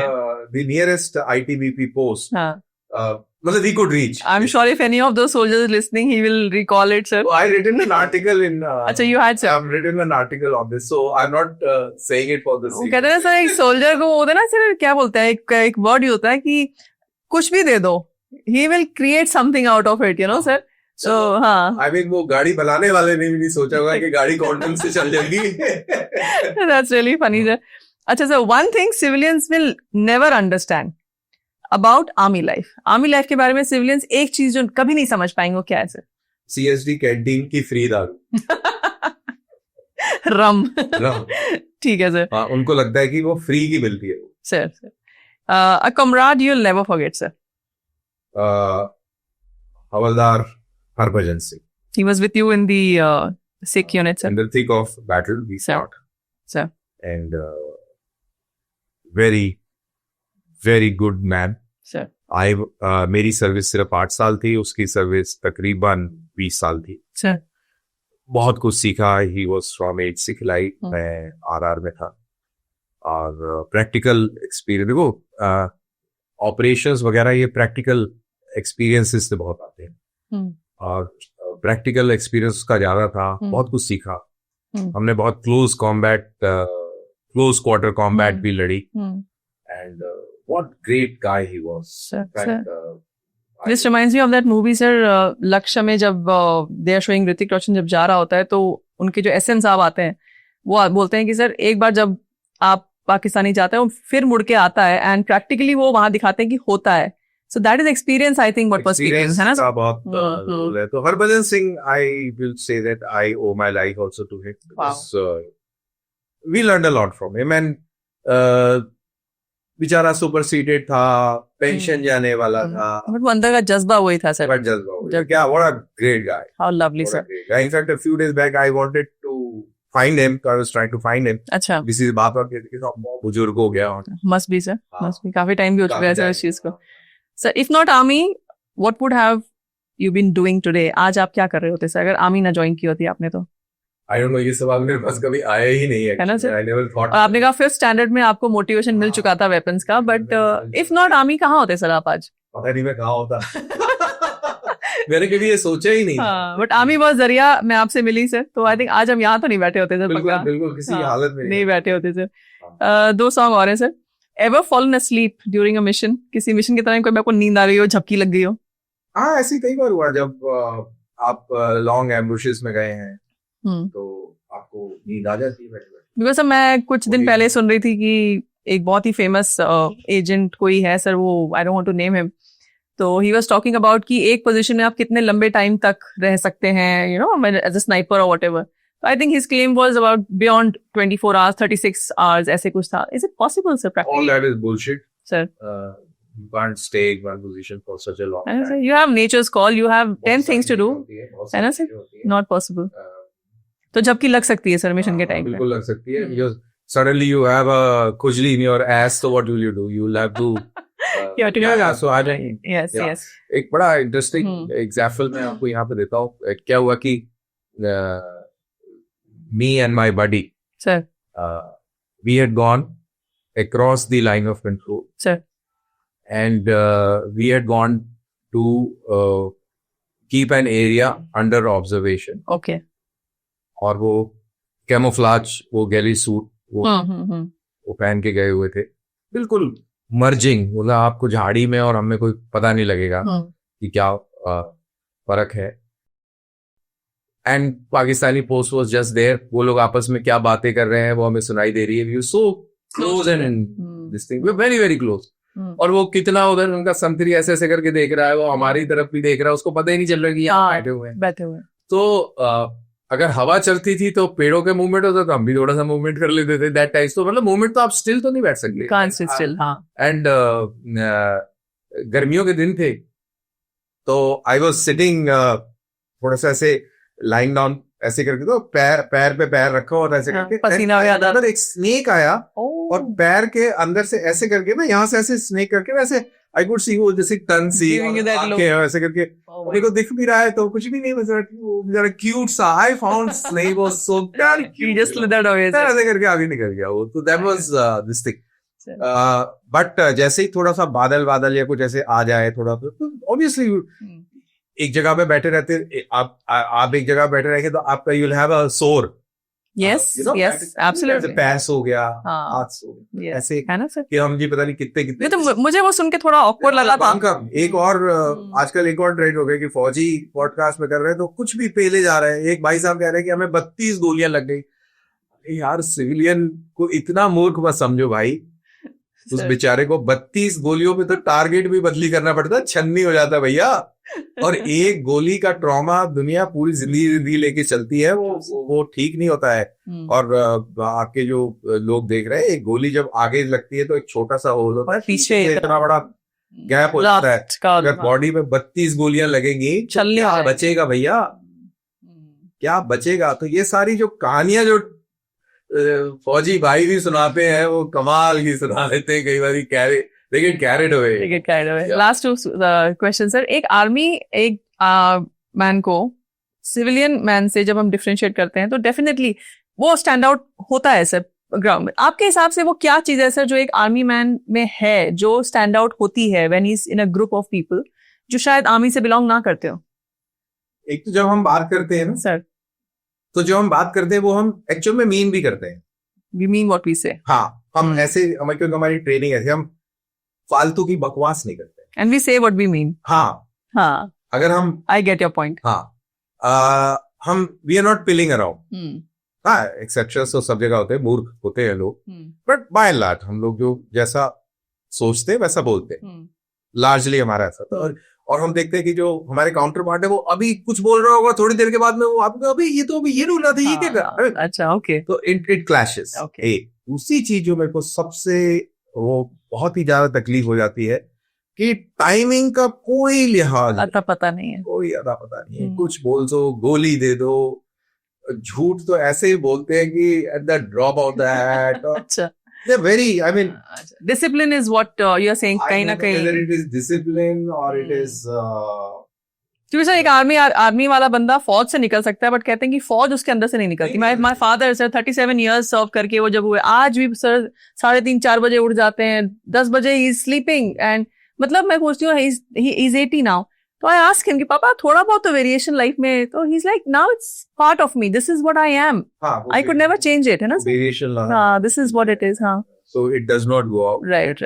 the nearest ITBP post, मतलब we could reach. I'm sure if any of those soldiers is listening, he will recall it, sir. So I written an article in. अच्छा, you had, sir. I've written an article on this, so I'm not saying it for the sake. वो कहते हैं सर, एक सोल्जर को होता है ना सर, क्या बोलते हैं, एक वर्ड ही होता है कि कुछ भी दे दो, he will create something out of it, you know, sir. So हाँ। I mean वो गाड़ी बनाने वाले ने भी नहीं सोचा होगा कि गाड़ी कॉन्डम से चल जाएगी। That's really funny, sir. अच्छा sir, one thing civilians will never understand about army life. Army life के बारे में सिविलियंस एक चीज जो कभी नहीं समझ पाएंगे, वो क्या है सर? CSD कैंटीन की फ्री दारू। रम। ठीक है सर। हाँ, उनको लगता है कि वो फ्री की मिलती है। Sir a comrade you will never forget sir? हवलदार Harbhajan Singh. He was with you in the Sikh unit, sir. In the thick of battle, we fought. Sir. And very, very good man. Sir. मेरी सर्विस सिर्फ 8 साल थी, उसकी सर्विस तकरीबन 20 साल थी. Sir. बहुत कुछ सीखा. He was from age से खिलाई. मैं RR में था. और प्रैक्टिकल एक्सपीरियंस, देखो ऑपरेशंस वगैरह ये प्रैक्टिकल एक्सपीरियंसेस से बहुत आते हैं. और प्रैक्टिकल एक्सपीरियंस का ज्यादा था. बहुत कुछ सीखा. हमने बहुत क्लोज क्वार्टर कॉम्बैट भी लड़ी. And what great guy he was. This reminds me of that movie, sir. लक्ष्य में जब they are showing Hrithik Roshan जब जा रहा होता है, तो उनके जो SM साहब आते हैं, वो बोलते हैं कि सर एक बार जब आप पाकिस्तानी जाते हैं, फिर मुड़ के आता है, एंड प्रैक्टिकली वो वहां दिखाते हैं कि होता है. So that is experience, I think, what was experience, है ना? बहुत. तो Harbhajan Singh, I will say that I owe my life also to him. Because, we learned a lot from him, and बेचारा सुपरसीडेड था, पेंशन जाने वाला था, बट वो अंदर का जज्बा वही था सर. बट जज्बा वही. क्या, what a great guy. How lovely, sir. In fact, a few days back, I wanted to find him. I was trying to find him. अच्छा. किसी से बात और कि बहुत बुजुर्ग हो गया. Must be, sir. Must be. काफी टाइम भी हो चुका है सर इस चीज को. Sir, if not army, what would have you been doing today? आज आप क्या कर रहे होते सर, अगर आर्मी ना ज्वाइन की होती आपने तो? I don't know, ये सवाल मेरे पास कभी आया ही नहीं है ना सर? I never thought. और आपने कहा 5th स्टैंडर्ड में आपको मोटिवेशन मिल चुका था वेपन्स का, बट इफ नॉट आर्मी कहाँ होते सर आप आज? पता नहीं मैं कहाँ होता. मैंने कभी ये सोचा ही नहीं. बट आर्मी बहुत जरिया मैं आपसे मिली सर, तो आई थिंक आज हम यहाँ तो नहीं बैठे होते सर. बिल्कुल किसी हालत में नहीं बैठे होते सर. 2 सॉन्ग और हैं sir. Ever fallen asleep during a mission? किसी मिशन के तरह कोई आपको नींद आ रही हो, झपकी लग गई हो? हाँ, ऐसी कई बार हुआ जब आप लॉन्ग एम्बुशेस में गए हैं, तो आपको नींद आ जाती है. बिकॉज मैं कुछ दिन पहले सुन रही थी कि एक बहुत ही फेमस एजेंट कोई है सर, वो I don't want to name him, तो ही वाज टॉकिंग अबाउट कि एक पोजीशन में आप कितने लंबे टाइम तक रह सकते हैं, you know, as a sniper और whatever. I think his claim was about beyond 24 hours, 36 hours, ऐसे कुछ था. Is it possible, sir? All Practically, that is bullshit. sir. You can't stay in one position for such a long And I time. say, you have nature's call. You have 10 things to do. बहुत है ना, सारी sir? चीजें होती हैं। Not possible. Uh, तो झपकी लग सकती है सर मिशन के टाइम पे. बिल्कुल लग सकती है because suddenly you have a खुजली in your ass, so what will you do? You will have to You have to- yeah, so आ जाएंगे. Yes, Yeah. yes. एक बड़ा इंटरेस्टिंग हम्म। एग्जाम्पल मैं आपको यहाँ पे देता हूँ. क्या हुआ कि me and my buddy Sir, we had gone across the line of control sir. and we had gone to keep an area under observation. Okay. और वो कैमोफ्लाज वो गैली सूट हम्म. वो पहन के गए हुए थे, बिल्कुल मर्जिंग, मतलब आपको झाड़ी में और हमें कोई पता नहीं लगेगा कि क्या फर्क है. And Pakistani post was just there. वो लोग आपस में क्या बातें कर रहे हैं वो हमें सुनाई दे रही है. We so close and this thing, we are very very close. और वो कितना उधर उनका संतरी ऐसे ऐसे करके देख रहा है, वो हमारी तरफ भी देख रहा है, उसको पता ही नहीं चल रहा कि यहाँ बैठे हुए हैं. बैठे हुए. तो अगर हवा चलती थी तो पेड़ों के मूवमेंट होता तो हम भी थोड़ा सा मूवमेंट कर लेते थे. दैट टाइम तो मतलब मूवमेंट तो आप स्टिल तो नहीं बैठ सकते. Can't sit still. हाँ. एंड गर्मियों के दिन थे तो आई वॉज सिटिंग थोड़ा सा ऐसे लाइंग डाउन ऐसे करके, तो पैर पे पैर रखा और ऐसे हाँ, करके पसीना भी आता था. अंदर एक स्नेक आया और पैर के अंदर से ऐसे करके ना, यहाँ से ऐसे स्नेक करके वैसे आई कुड सी वो जैसे टन सी Giving you that look. ऐसे करके मेरे को दिख भी रहा है तो कुछ भी नहीं, बस जरा क्यूट सा. I found snake was so You just slithered away. sir. ऐसे करके आगे निकल गया वो. तो that was this thing. But जैसे ही थोड़ा सा बादल या कुछ ऐसे आ जाए थोड़ा, तो ऑब्वियसली एक जगह पे बैठे रहते आप एक जगह बैठे रहेंगे तो आपका यू विल हैव अ सोर. Yes, yes, absolutely. पैर सो गया, हाँ. हाथ सो गया, Yes. ऐसे है ना सर? कि हम जी पता नहीं कितने ये तो मुझे वो सुन के थोड़ा awkward लगा था. एक और आजकल एक और ट्रेंड हो गया कि फौजी पॉडकास्ट में कर रहे हैं तो कुछ भी पेले जा रहे हैं. एक भाई साहब कह रहे हैं कि हमें 32 गोलियां लग गई. यार सिविलियन को इतना मूर्ख मत समझो भाई. उस Sir. बेचारे को 32 गोलियों पे तो टारगेट भी बदली करना पड़ता, छन्नी हो जाता भैया. और एक गोली का ट्रॉमा दुनिया पूरी जिंदगी लेके चलती है, वो ठीक नहीं होता है. और आपके जो लोग देख रहे हैं, एक गोली जब आगे लगती है तो एक छोटा सा होल होता है, पीछे इतना बड़ा गैप हो जाता है. का अगर बॉडी में 32 गोलियां लगेंगी तो चलने क्या वाला है. बचेगा भैया, क्या बचेगा? तो ये सारी जो कहानियां जो फौजी भाई भी सुनाते हैं वो कमाल की सुना देते हैं. कई बार they get carried away. They get carried away. Yeah. Last two questions, sir. एक आर्मी एक मैन को सिविलियन मैन से जब हम डिफरेंशिएट करते हैं तो डेफिनेटली वो स्टैंड आउट होता है सर ग्राउंड में. आपके हिसाब से वो क्या चीज है सर जो एक आर्मी मैन में है जो स्टैंड आउट होती है when he is in a group of people जो शायद आर्मी से बिलोंग ना करते हो? एक तो जब हम बात करते हैं ना सर, तो जो हम बात करते हैं वो हम एक्चुअल में मीन भी करते हैं. वी मीन व्हाट वी से. हाँ, हम ऐसे क्योंकि हमारी ट्रेनिंग ऐसी, हम फालतू की बकवास नहीं करते. एंड वी से व्हाट वी मीन. हाँ, हाँ, अगर हम आई गेट योर पॉइंट. हाँ, हम वी आर नॉट पिलिंग अराउंड. हाँ, एक्सेप्शंस तो सब जगह होते हैं, मूर्ख होते हैं लोग, बट बाय एंड लार्ज हम लोग जो जैसा सोचते हैं वैसा बोलते हैं. लार्जली हमारा ऐसा था. और हम देखते हैं कि जो हमारे काउंटर पार्ट है वो अभी कुछ बोल रहा होगा, थोड़ी देर के बाद में वो आपको अभी ये बोल रहा था, ये क्या कर रहा है? अच्छा, ओके. तो इट क्लैशेस. Okay. दूसरी चीज जो मेरे को सबसे वो बहुत ही ज्यादा तकलीफ हो जाती है कि टाइमिंग का कोई लिहाज अता पता नहीं है. कोई अता पता नहीं है. कुछ बोल दो, गोली दे दो. झूठ तो ऐसे ही बोलते हैं कि at the drop of the hat. अच्छा, they're very, I mean, discipline is what you are saying. कहीं ना कहीं whether it is discipline or it is क्योंकि सर एक आर्मी वाला बंदा फौज से निकल सकता है बट कहते हैं कि फौज उसके अंदर से नहीं निकलती. माय फादर सर 37 इयर्स सर्व करके वो जब हुए आज भी सर 3:30-4 बजे उठ जाते हैं, 10 बजे ही इज स्लीपिंग. एंड मतलब मैं पूछती हूँ ही इज 80 नाउ. तो आई आस्क हिम कि पापा थोड़ा बहुत तो वेरिएशन लाइफ में. तो he is like now it's part of me, this is what I M, I could never change it. है ना variation हाँ, this is what it is. हाँ, so it does not go out. Right.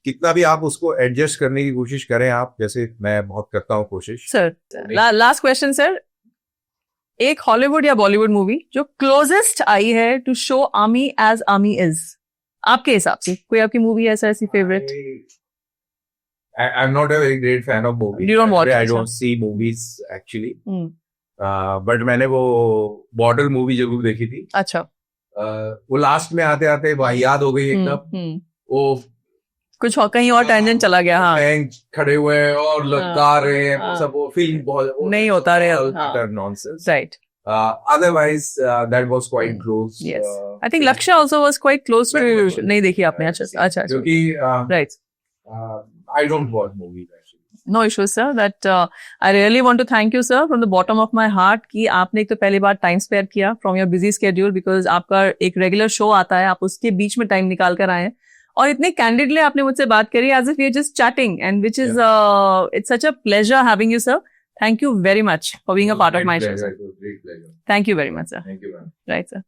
कितना भी आप उसको एडजस्ट करने की कोशिश करें, आप जैसे मैं बहुत करता हूँ कोशिश. सर लास्ट क्वेश्चन सर, एक हॉलीवुड या बॉलीवुड मूवी जो क्लोजेस्ट आई है to show army as army is, आपके हिसाब से कोई आपकी मूवी है सर ऐसी favourite? I'm not a very great fan of movies. You don't watch I it, don't see movies actually. But मैंने वो बॉर्डर मूवी जरूर देखी थी। अच्छा। वो लास्ट में आते आते वाहियात हो गई एकदम। वो कुछ और कहीं और टेंजेंट चला गया। हाँ, बैंक खड़े हुए हैं और लगा रहे हैं, हाँ। सब वो फीलिंग बहुत नहीं होता रहे। Nonsense. Right. Otherwise, that was quite close. Yes. I think Lakshya also was quite close to. नहीं देखी आपने? अच्छा। क्योंकि Right. I don't watch movies actually. No issues, sir. That I really want to thank you, sir, from the bottom of my heart कि आपने एक तो पहली बार टाइम स्पेयर किया from your busy schedule because आपका एक रेगुलर शो आता है, आप उसके बीच में टाइम निकाल कर आए हैं और इतने कैंडिडली आपने मुझसे बात करी as if we are just chatting and which is it's such a pleasure having you, sir. Thank you very much for being a part of my show. It was a great pleasure. Thank you very much, sir. Thank you, ma'am. Right, sir.